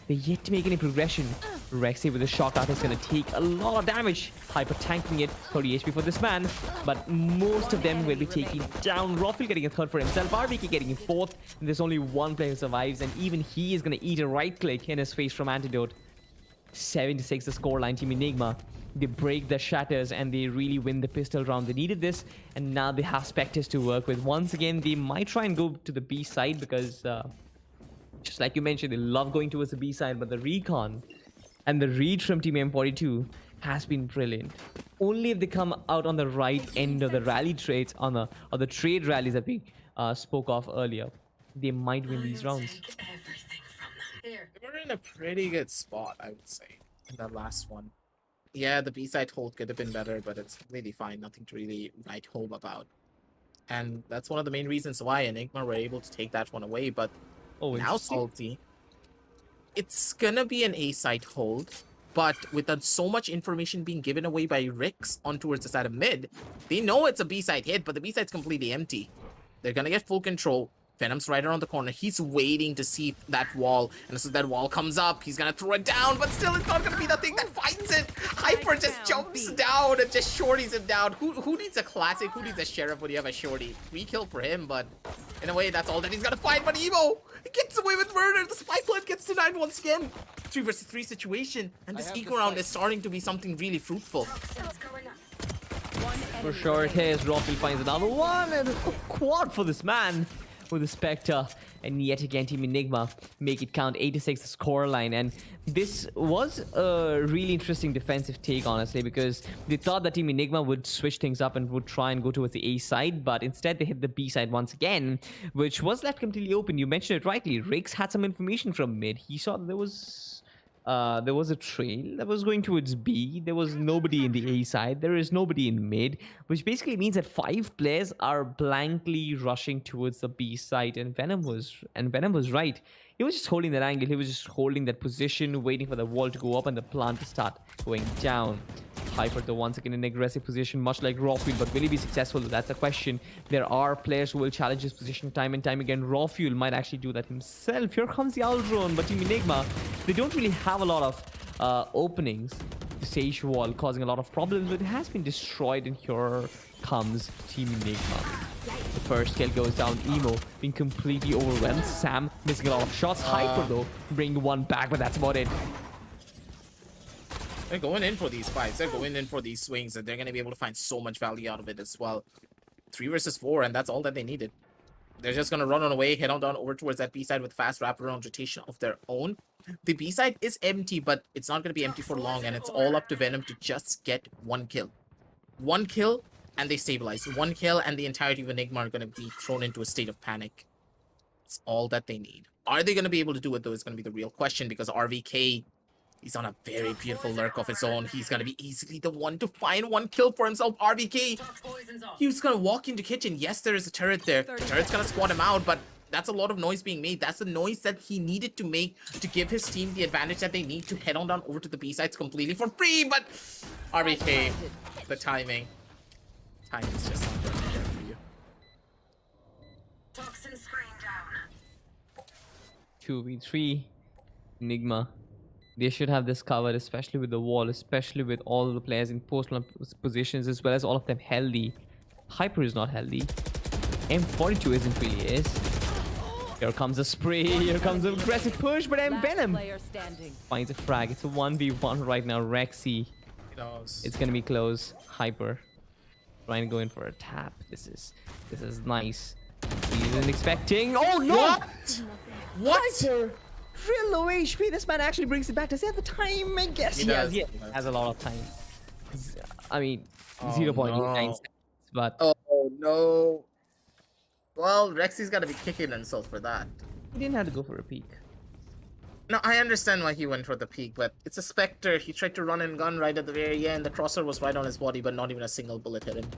they're yet to make any progression. Rexy with a shock dart is going to take a lot of damage. Hyper tanking it, 30 HP for this man, but most of them will be taking down. Raffle getting a third for himself. RBK getting a fourth. And there's only one player who survives, and even he is going to eat a right click in his face from Antidote. 7-6 the scoreline. Team Enigma, they break the shatters and they really win the pistol round. They needed this, and now they have Spectres to work with. Once again, they might try and go to the B side because, just like you mentioned, they love going towards the B side, but the recon and the read from Team M42 has been brilliant. Only if they come out on the right end of the rally trades, or the trade rallies that we spoke of earlier, they might win these rounds. They were in a pretty good spot, I would say, in that last one. Yeah, the B-side hold could have been better, but it's completely fine. Nothing to really write home about. And that's one of the main reasons why Enigma were able to take that one away. But now Salty, it's gonna be an A-side hold, but with so much information being given away by Rix on towards the side of mid, they know it's a B-side hit, but the B-side's completely empty. They're gonna get full control. Venom's right around the corner. He's waiting to see that wall. And as that wall comes up, he's gonna throw it down, but still it's not gonna be the thing that finds it. Hyper just jumps down and just shorties him down. Who needs a classic? Who needs a sheriff when you have a shorty? 3 kill for him, but in a way that's all that he's gonna find. But Evo, he gets away with murder. The spy plant gets denied once again. 3 versus 3 situation. And this eco round is starting to be something really fruitful. For sure it is. Rocky finds another one, and a quad for this man with a Spectre. And yet again, Team Enigma make it count. 8-6 the scoreline. And this was a really interesting defensive take, honestly, because they thought that Team Enigma would switch things up and would try and go towards the A side, but instead they hit the B side once again, which was left completely open. You mentioned it rightly. Riggs had some information from mid. He saw that there was a trail that was going towards B. There was nobody in the A side. There is nobody in mid, which basically means that 5 players are blankly rushing towards the B side. And Venom was right. He was just holding that angle. He was just holding that position, waiting for the wall to go up and the plant to start going down. Hyper, though, once again in an aggressive position, much like Rawfuel, but will he be successful? That's a question. There are players who will challenge his position time and time again. Rawfuel might actually do that himself. Here comes the Owl Drone, but Team Enigma, they don't really have a lot of openings. The Sage Wall causing a lot of problems, but it has been destroyed, and here comes Team Enigma. The first kill goes down. Emo being completely overwhelmed. Sam missing a lot of shots. Hyper, though, bringing one back, but that's about it. They're going in for these fights. They're going in for these swings, and they're going to be able to find so much value out of it as well. 3 versus 4, and that's all that they needed. They're just going to run on away, head on down over towards that B side with fast wraparound rotation of their own. The B side is empty, but it's not going to be empty for long, and it's all up to Venom to just get 1 kill. 1 kill, and they stabilize. 1 kill, and the entirety of Enigma are going to be thrown into a state of panic. It's all that they need. Are they going to be able to do it, though, is going to be the real question, because RVK, he's on a very beautiful lurk of his own. He's going to be easily the one to find 1 kill for himself. RVK, he was going to walk into kitchen. Yes, there is a turret there. The turret's going to squat him out, but that's a lot of noise being made. That's the noise that he needed to make to give his team the advantage that they need to head on down over to the B sides completely for free. But RVK, the timing is just not going to be there for you. Toxin screen down. 2v3. Enigma. They should have this covered, especially with the wall, especially with all the players in post-plant positions, as well as all of them healthy. Hyper is not healthy. M42 isn't really is. Here comes a spray, here comes an aggressive push, but Last Venom player standing. finds a frag. It's a 1v1 right now. Rexy. It's gonna be close. Hyper trying to go in for a tap. This is nice. He isn't expecting. Oh no! What? Hyper! Real low HP. This man actually brings it back. Does he have the time? I guess He he has. does. Yeah, he has a lot of time. I mean, Oh, 0.89 no. seconds, but Oh no. Well, Rexy's got to be kicking himself for that. he didn't have to go for a peek. No, I understand why he went for the peak, but it's a Spectre. He tried to run and gun right at the very end. The crosser was right on his body, but not even a single bullet hit him.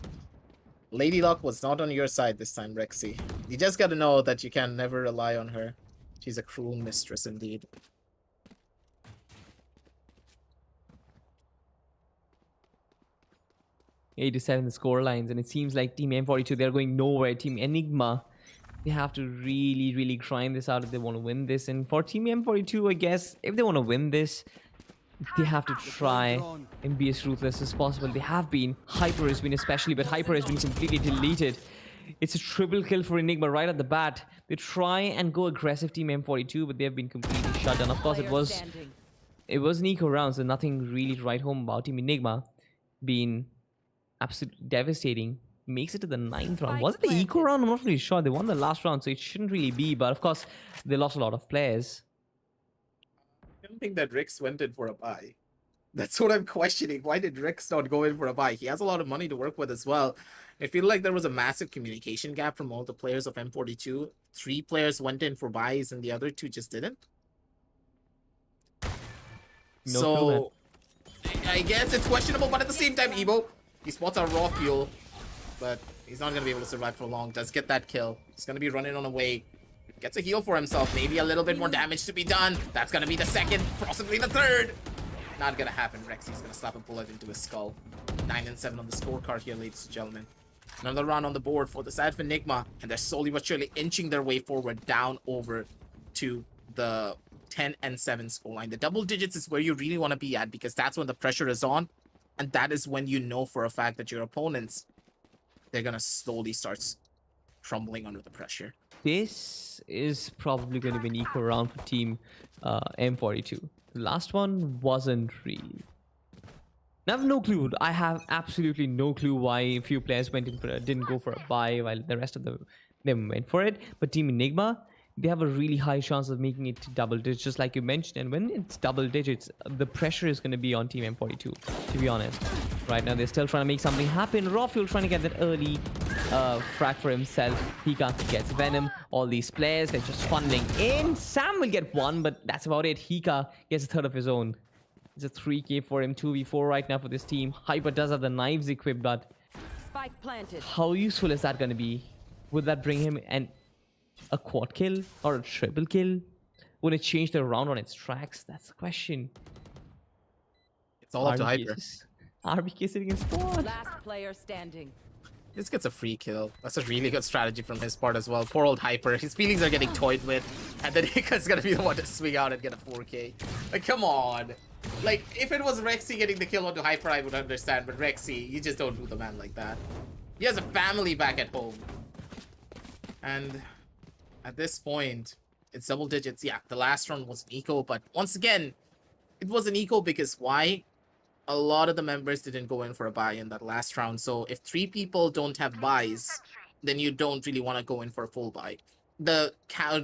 Lady Luck was not on your side this time, Rexy. You just gotta know that you can never rely on her. She's a cruel mistress indeed. Eight to 7 the score lines, and it seems like Team M42 they're going nowhere. Team Enigma, they have to really grind this out if they want to win this. And for Team M42, I guess if they want to win this, they have to try and be as ruthless as possible. They have been. Hyper has been especially, but Hyper has been completely deleted. It's a triple kill for Enigma right at the bat. They try and go aggressive Team M42, but they have been completely shut down. Of course, it Player was standing. an eco round, so nothing really to write home about. Team Enigma being absolutely devastating. Makes it to the 9th round. Was it the eco round? I'm not really sure. They won the last round, so it shouldn't really be. But of course, they lost a lot of players. I don't think that Rix went in for a buy. That's what I'm questioning. Why did Rix not go in for a buy? He has a lot of money to work with as well. I feel like there was a massive communication gap from all the players of M42. 3 players went in for buys and the other 2 just didn't. No So, clue, I guess it's questionable, but at the same time, Evo, he spots a raw fuel, but he's not going to be able to survive for long. Does get that kill. He's going to be running on away. Gets a heal for himself. Maybe a little bit more damage to be done. That's going to be the 2nd, possibly the 3rd. Not going to happen. Rexy's going to slap a bullet into his skull. 9 and 7 on the scorecard here, ladies and gentlemen. Another round on the board for the side of Enigma, and they're slowly but surely inching their way forward down over to the 10 and 7 scoreline. The double digits is where you really want to be at, because that's when the pressure is on, and that is when you know for a fact that your opponents, they're going to slowly start crumbling under the pressure. This is probably going to be an eco round for Team M42. The last one wasn't really. I have no clue. I have absolutely no clue why a few players didn't go for a buy while the rest of them went for it. But Team Enigma, they have a really high chance of making it to double digits, just like you mentioned. And when it's double digits, the pressure is going to be on Team M42, to be honest. Right now, they're still trying to make something happen. Rawfuel trying to get that early frag for himself. Hika gets Venom. All these players, they're just funneling in. Sam will get 1, but that's about it. Hika gets a 3rd of his own. It's a 3k for him, 2v4 right now for this team. Hyper does have the knives equipped, but Spike planted. how useful is that going to be? Would that bring him a quad kill or a triple kill? Would it change the round on its tracks? That's the question. It's all up to Hyper. RBK sitting in spot. Last player standing. This gets a free kill. That's a really good strategy from his part as well. Poor old Hyper. His feelings are getting toyed with. And then Hika's gonna be the one to swing out and get a 4k. Like, come on. Like, if it was Rexy getting the kill onto Hyper, I would understand. But Rexy, you just don't do the man like that. He has a family back at home. And at this point, it's double digits. Yeah, the last round was an eco. But once again, it was an eco because why? A lot of the members didn't go in for a buy in that last round. So if 3 people don't have buys, then you don't really want to go in for a full buy. The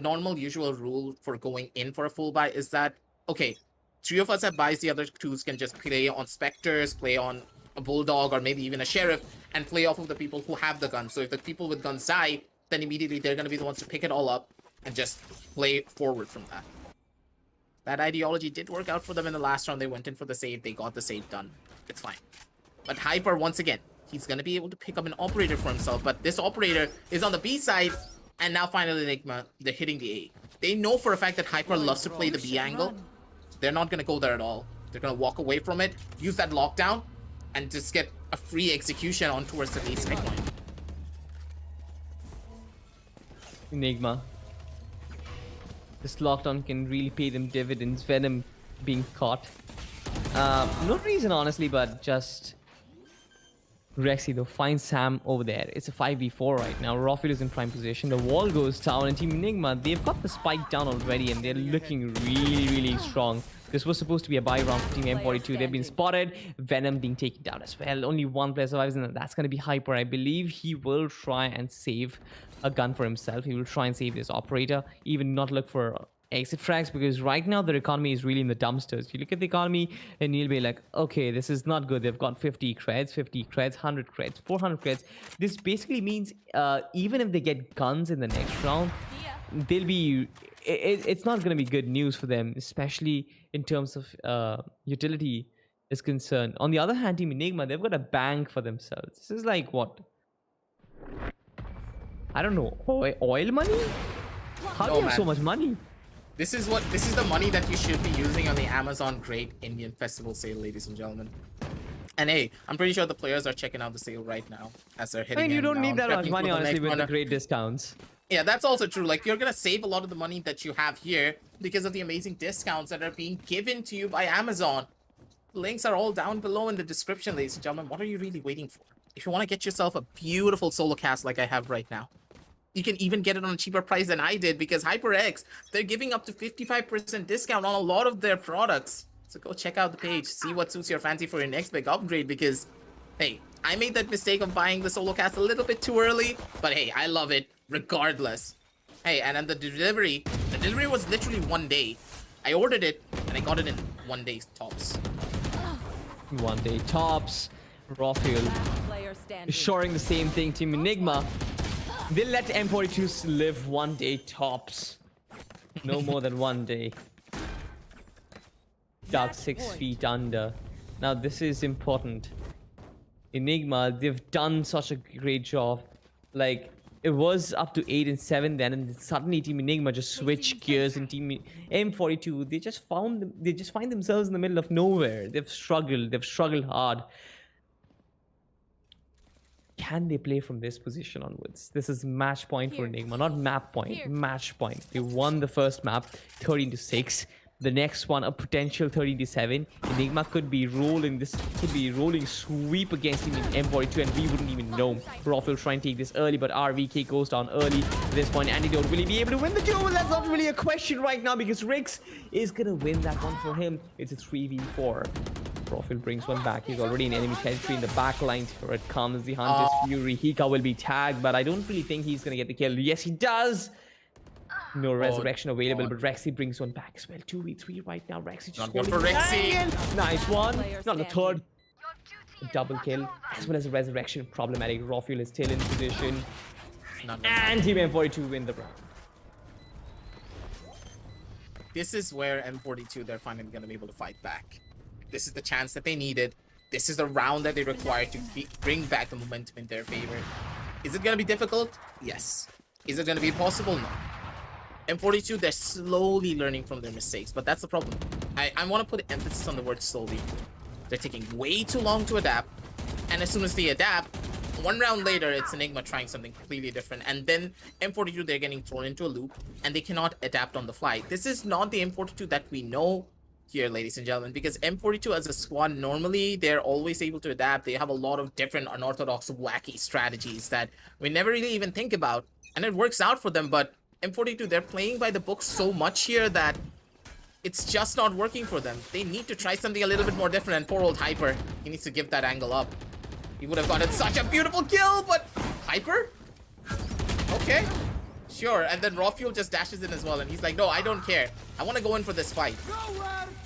normal usual rule for going in for a full buy is that, okay, 3 of us have buys, the other 2s can just play on Spectres, play on a Bulldog, or maybe even a Sheriff, and play off of the people who have the gun. So if the people with guns die, then immediately they're going to be the ones to pick it all up and just play forward from that. That ideology did work out for them in the last round. They went in for the save. They got the save done. It's fine. But Hyper, once again, he's going to be able to pick up an operator for himself. But this operator is on the B side. And now finally Enigma, they're hitting the A. They know for a fact that Hyper loves to play the B angle. So they're not going to go there at all. They're going to walk away from it, use that lockdown, and just get a free execution on towards the A side line. Enigma. This lockdown can really pay them dividends. Venom being caught. No reason, honestly, but just Rexy though finds Sam over there. It's a 5v4 right now. Rafael is in prime position. The wall goes down, and Team Enigma, they've got the spike down already, and they're looking really strong. This was supposed to be a buy round for Team M42. They've been spotted. Venom being taken down as well. Only one player survives, and that's going to be Hyper. I believe he will try and save a gun for himself. He will try and save his operator, even not look for exit frags, because right now their economy is really in the dumpsters. You look at the economy and you'll be like, okay, this is not good. They've got 50 creds, 100 creds, 400 creds. This basically means even if they get guns in the next round, they'll be it's not going to be good news for them, especially in terms of utility is concerned. On the other hand, Team Enigma, they've got a bank for themselves. This is like what, I don't know, oil money? How do you have so much money? This is the money that you should be using on the Amazon Great Indian Festival sale, ladies and gentlemen. And hey, I'm pretty sure the players are checking out the sale right now as they're hitting. I mean, you don't need that much money, honestly, with the great. great discounts. Yeah, that's also true. Like, you're gonna save a lot of the money that you have here because of the amazing discounts that are being given to you by Amazon. Links are all down below in the description, ladies and gentlemen. What are you really waiting for? If you want to get yourself a beautiful solo cast like I have right now, you can even get it on a cheaper price than I did, because HyperX, they're giving up to 55% discount on a lot of their products. So go check out the page, see what suits your fancy for your next big upgrade, because, hey, I made that mistake of buying the solo cast a little bit too early, but hey, I love it regardless. Hey, and then the delivery was literally 1 day. I ordered it, and I got it in 1 day tops. 1 day tops. Rafael is shoring the same thing. Team Enigma, they'll let M42s live 1 day tops. No more than 1 day. Dark 6 feet under. Now this is important. Enigma, they've done such a great job. Like, it was up to 8 and 7 then, and suddenly Team Enigma just switched gears, and Team M42, they just find themselves in the middle of nowhere. They've struggled hard. Can they play from this position onwards? This is match point for Enigma, not map point, match point. They won the first map 13-6. The next one, a potential 13-7. Enigma could be rolling sweep against Team M42, and we wouldn't even know. Rafael trying to take this early, but RVK goes down early. At this point, Antidote, will he be able to win the duel? Well, that's not really a question right now, because Rix is gonna win that one for him. It's a 3v4. Rafael brings one back. He's already in enemy territory in the back lines. Here it comes, the Hunter's Fury. Hika will be tagged, but I don't really think he's gonna get the kill. Yes, he does. No resurrection available, but Rexy brings one back as well. 2v3 right now. Rexy just Not for Rexy. Nice one. Not the third. A double kill as well as a resurrection. Problematic. Rafael is still in position. And Team M42 win the round. This is where M42, they're finally going to be able to fight back. This is the chance that they needed. This is the round that they require to bring back the momentum in their favor. Is it going to be difficult? Yes. Is it going to be possible? No. M42, they're slowly learning from their mistakes, but that's the problem. I want to put emphasis on the word slowly. They're taking way too long to adapt, and as soon as they adapt, 1 round later, it's Enigma trying something completely different, and then M42, they're getting thrown into a loop, and they cannot adapt on the fly. This is not the M42 that we know here, ladies and gentlemen, because M42 as a squad, normally they're always able to adapt. They have a lot of different unorthodox, wacky strategies that we never really even think about, and it works out for them, but M42, they're playing by the book so much here that it's just not working for them. They need to try something a little bit more different, and poor old Hyper, he needs to give that angle up. He would have gotten such a beautiful kill, but Hyper? Okay, sure. And then Rafael just dashes in as well, and he's like, no, I don't care. I want to go in for this fight.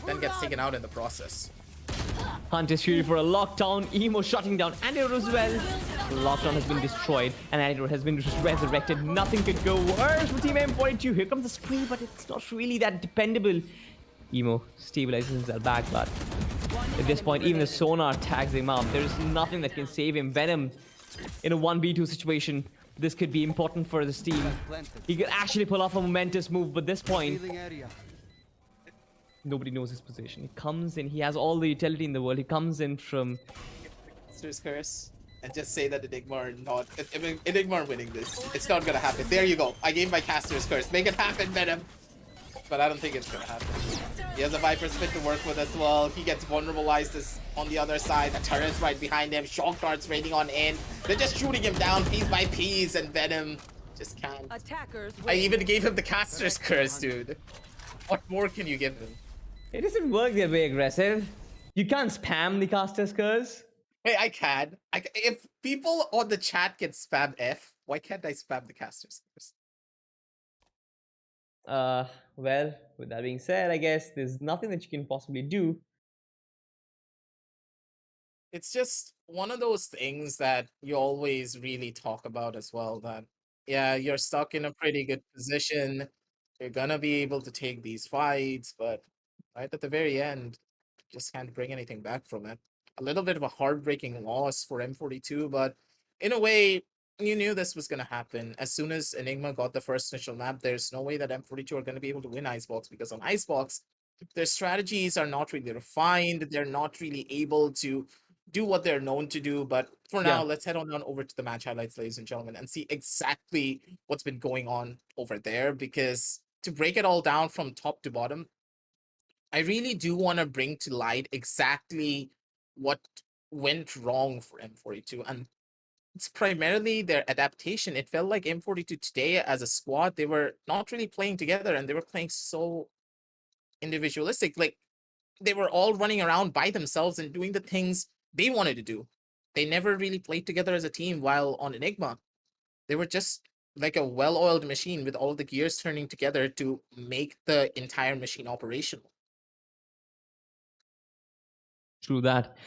Then gets taken out in the process. Hunter's Fury for a lockdown. Emo shutting down Antidote as well. The lockdown has been destroyed, and Antidote has been resurrected. Nothing could go worse for Team M42. Here comes the spree, but it's not really that dependable. Emo stabilizes himself back, but at this point, even the sonar tags him up. There is nothing that can save him. Venom in a 1v2 situation. This could be important for this team. He could actually pull off a momentous move, but at this point, nobody knows his position. He comes in, he has all the utility in the world. He comes in from Caster's Curse and just say that Enigma are not. Enigma are winning this. It's not gonna happen. There you go. I gave my Caster's Curse. Make it happen, Venom. but I don't think it's gonna happen. He has a Viper Spit to work with as well. He gets vulnerabilized on the other side. The turret's right behind him. Shock darts raining on in. They're just shooting him down piece by piece, and Venom just can't. Attackers I win. even gave him the caster's curse, dude. What more can you give him? It doesn't work that way, aggressive. You can't spam the caster's curse. Hey, I can. If people on the chat can spam F, why can't I spam the caster's curse? Well, with that being said, I guess there's nothing that you can possibly do. It's just one of those things that you always really talk about as well, that yeah, you're stuck in a pretty good position. You're gonna be able to take these fights, but right at the very end, just can't bring anything back from it. A little bit of a heartbreaking loss for M42, but in a way, you knew this was gonna happen. As soon as Enigma got the first initial map, there's no way that M42 are gonna be able to win Icebox, because on Icebox, their strategies are not really refined. They're not really able to do what they're known to do. But for Yeah. now, let's head on down over to the match highlights, ladies and gentlemen, and see exactly what's been going on over there. Because to break it all down from top to bottom, I really do want to bring to light exactly what went wrong for M42. And it's primarily their adaptation. It felt like M42 today as a squad, they were not really playing together, and they were playing so individualistic. Like, they were all running around by themselves and doing the things they wanted to do. They never really played together as a team, while on Enigma, they were just like a well-oiled machine with all the gears turning together to make the entire machine operational. True that.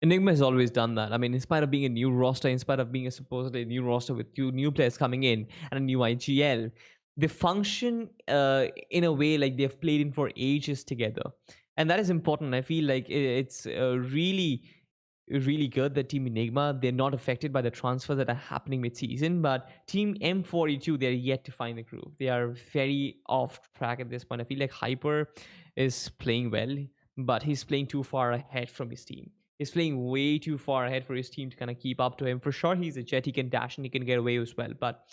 Enigma has always done that. I mean, in spite of being a new roster, in spite of being a supposedly new roster with two new players coming in and a new IGL, they function in a way like they've played in for ages together. And that is important. I feel like it's really good that Team Enigma, they're not affected by the transfers that are happening mid-season, but Team M42, they're yet to find the groove. They are very off track at this point. I feel like Hyper is playing well, but he's playing too far ahead from his team. He's playing way too far ahead for his team to kind of keep up to him. For sure, he's a jet, he can dash and he can get away as well, but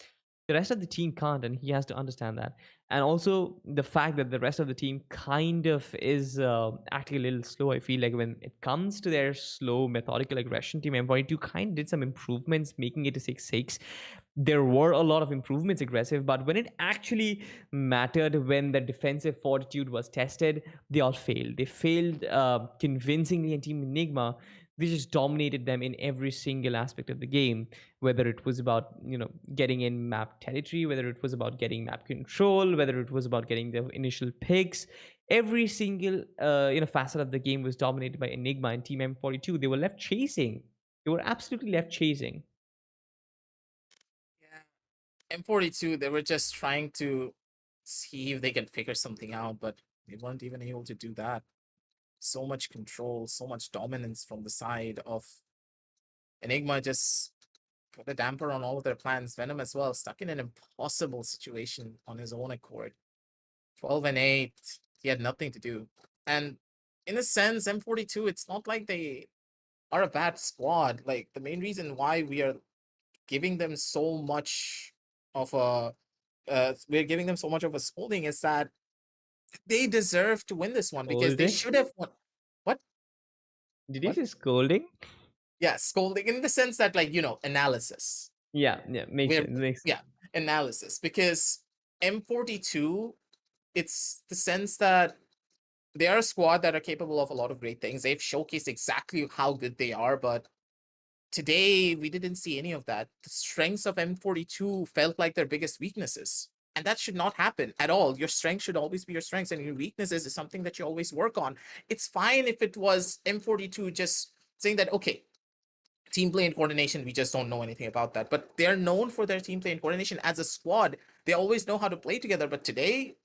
the rest of the team can't, and he has to understand that. And also the fact that the rest of the team kind of is acting a little slow. I feel like when it comes to their slow methodical aggression, Team M42 kind of did some improvements, making it a 6-6. There were a lot of improvements aggressive, but when it actually mattered, when the defensive fortitude was tested, they all failed. They failed convincingly, and Team Enigma, they just dominated them in every single aspect of the game, whether it was about getting in map territory, whether it was about getting map control, whether it was about getting the initial picks. Every single facet of the game was dominated by Enigma and Team M42. They were left chasing. They were absolutely left chasing. Yeah. M42, they were just trying to see if they can figure something out, but they weren't even able to do that. So much control, so much dominance from the side of Enigma just put a damper on all of their plans. Venom as well, stuck in an impossible situation on his own accord. 12 and 8, he had nothing to do. And in a sense, M42, it's not like they are a bad squad. Like, the main reason why we are giving them so much of a we're giving them so much of a scolding is that they deserve to win this one, because they Scolding? should have won. What? Did you What? say scolding? Yeah, scolding in the sense that, like, analysis. Yeah, makes We're sense. Makes Yeah, analysis, because M42, it's the sense that they are a squad that are capable of a lot of great things. They've showcased exactly how good they are, but today we didn't see any of that. The strengths of M42 felt like their biggest weaknesses. And that should not happen at all. Your strength should always be your strengths, and your weaknesses is something that you always work on. It's fine if it was M42 just saying that, okay, team play and coordination, we just don't know anything about that. But they're known for their team play and coordination as a squad. They always know how to play together. But today,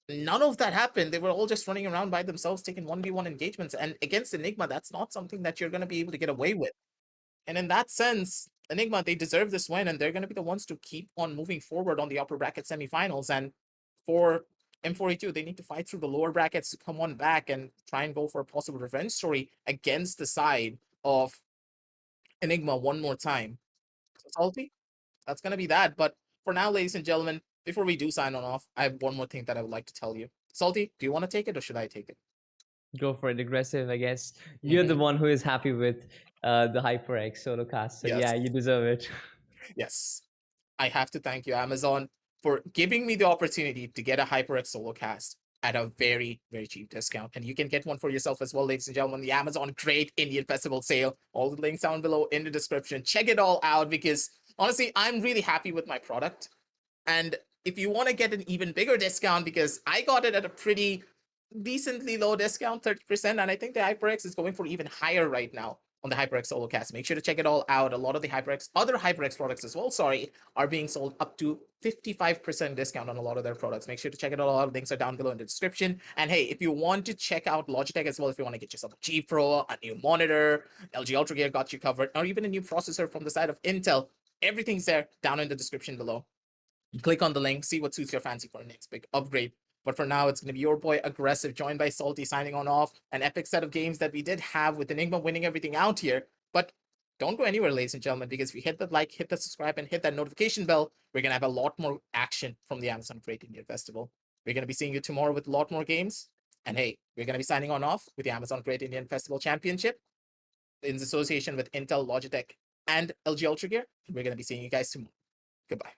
none of that happened. They were all just running around by themselves, taking 1v1 engagements. And against Enigma, that's not something that you're going to be able to get away with. And in that sense, Enigma, they deserve this win, and they're going to be the ones to keep on moving forward on the upper bracket semifinals. And for M42, they need to fight through the lower brackets to come on back and try and go for a possible revenge story against the side of Enigma one more time. So, Salty, that's going to be that. But for now, ladies and gentlemen, before we do sign on off, I have one more thing that I would like to tell you. Salty, do you want to take it or should I take it? Go for it, aggressive, I guess. You're the one who is happy with the HyperX solo cast, so Yes. yeah, you deserve it. Yes. I have to thank you, Amazon, for giving me the opportunity to get a HyperX solo cast at a very, very cheap discount. And you can get one for yourself as well, ladies and gentlemen. The Amazon Great Indian Festival sale. All the links down below in the description. Check it all out because honestly, I'm really happy with my product. And if you want to get an even bigger discount, because I got it at a pretty decently low discount, 30%, and I think the HyperX is going for even higher right now on the HyperX solo cast. Make sure to check it all out. A lot of the other HyperX products as well, are being sold up to 55% discount on a lot of their products. Make sure to check it all out. Links are down below in the description. And hey, if you want to check out Logitech as well, if you want to get yourself a G Pro, a new monitor, LG Ultragear got you covered, or even a new processor from the side of Intel, everything's there down in the description below. Click on the link, see what suits your fancy for the next big upgrade. But for now, it's going to be your boy Aggressive, joined by Salty, signing on off. An epic set of games that we did have with Enigma winning everything out here. But don't go anywhere, ladies and gentlemen, because if you hit that like, hit the subscribe, and hit that notification bell, we're going to have a lot more action from the Amazon Great Indian Festival. We're going to be seeing you tomorrow with a lot more games. And hey, we're going to be signing on off with the Amazon Great Indian Festival Championship in association with Intel, Logitech, and LG Ultragear. We're going to be seeing you guys tomorrow. Goodbye.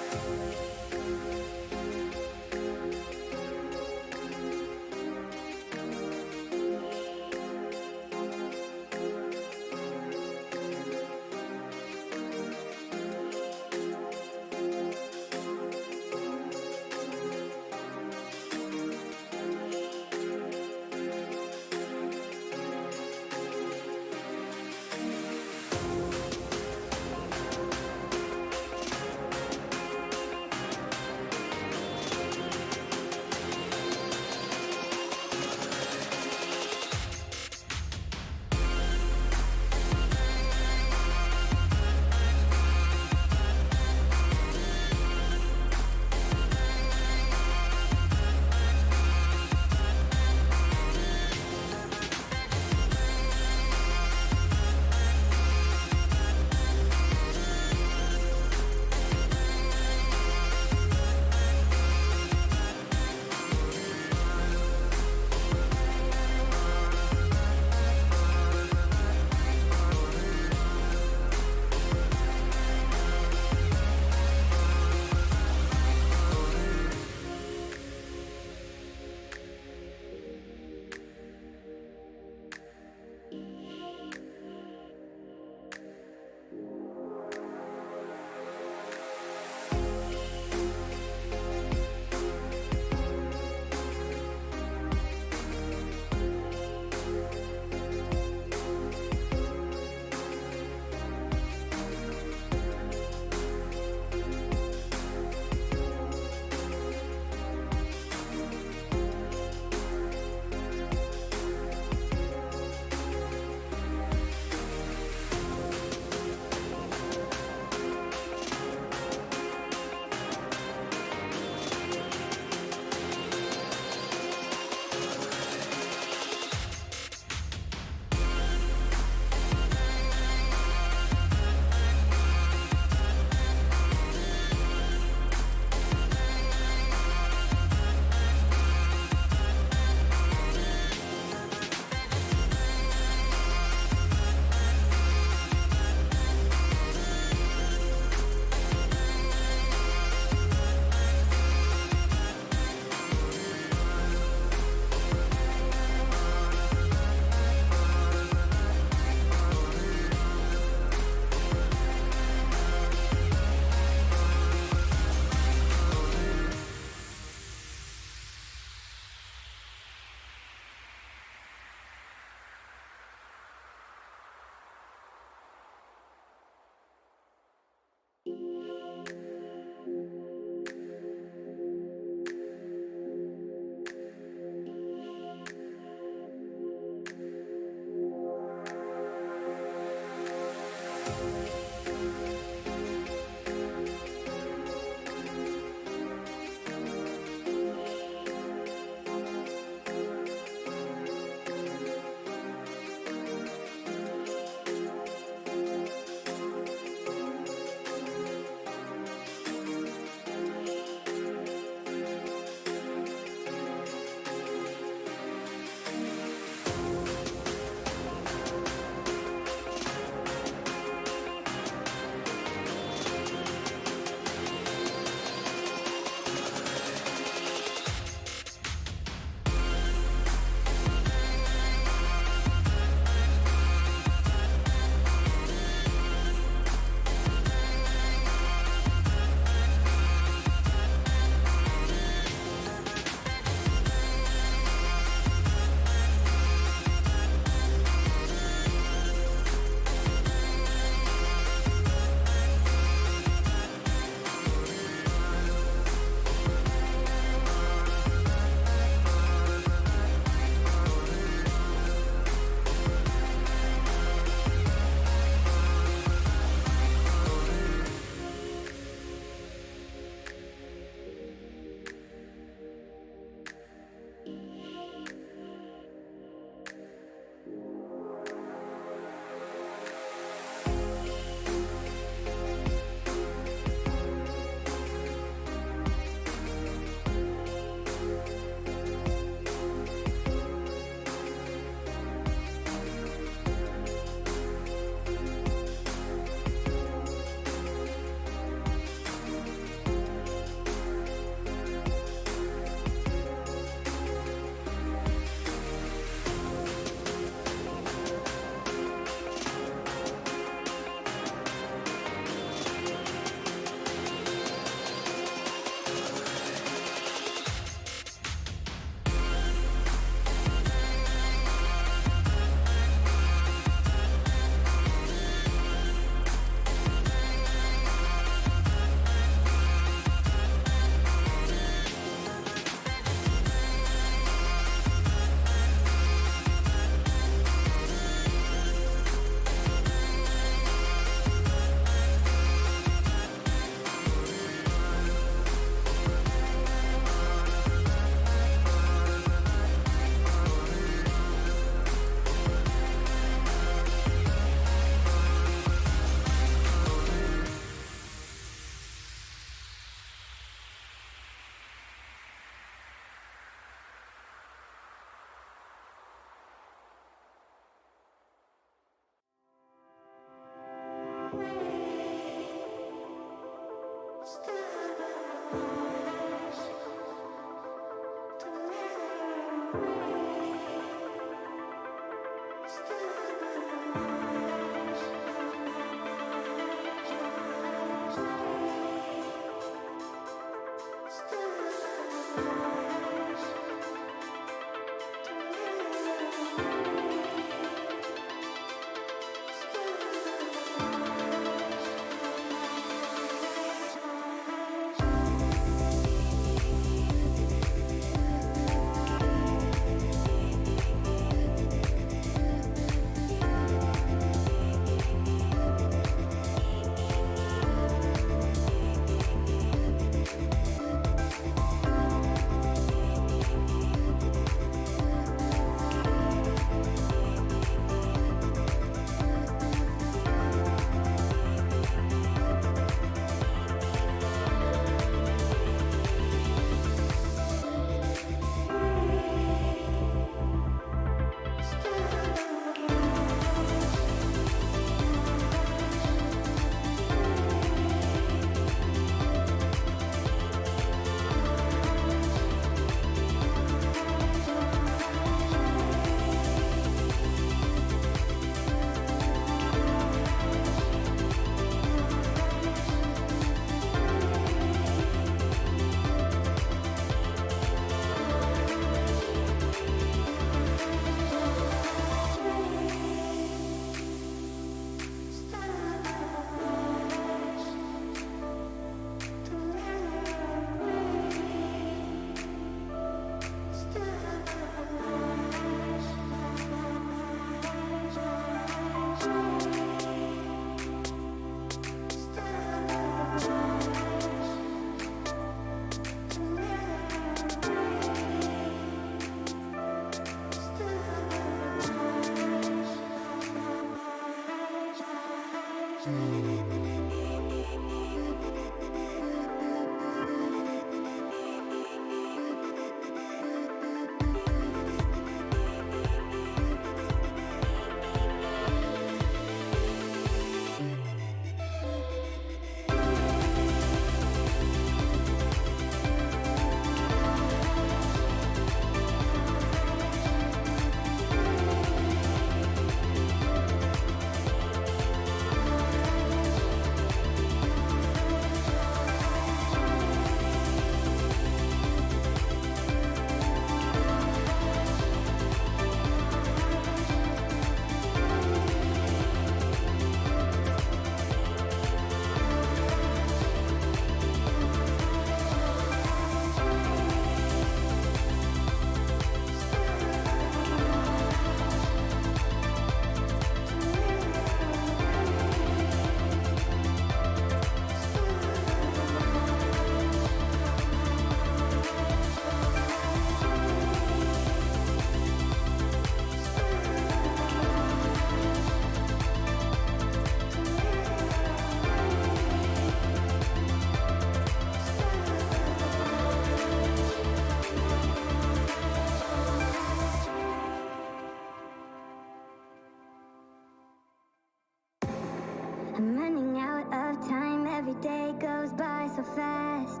I'm running out of time, every day goes by so fast.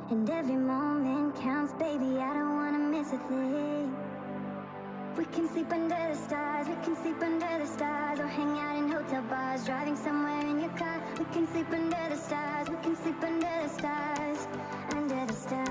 And every moment counts, baby, I don't wanna miss a thing. We can sleep under the stars, we can sleep under the stars, or hang out in hotel bars, driving somewhere in your car. We can sleep under the stars, we can sleep under the stars, under the stars.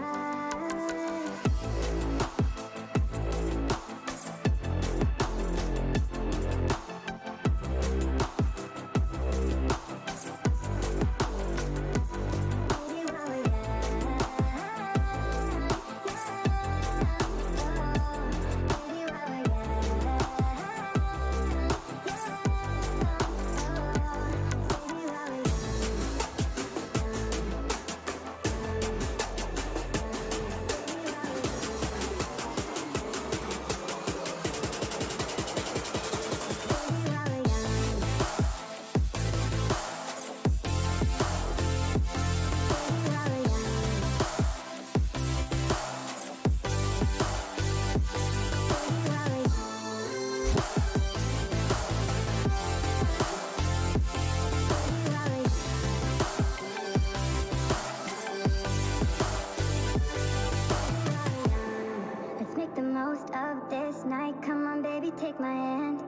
Let's make the most of this night. Come on, baby, take my hand.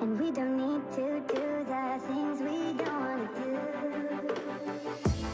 And we don't need to do the things we don't want to do.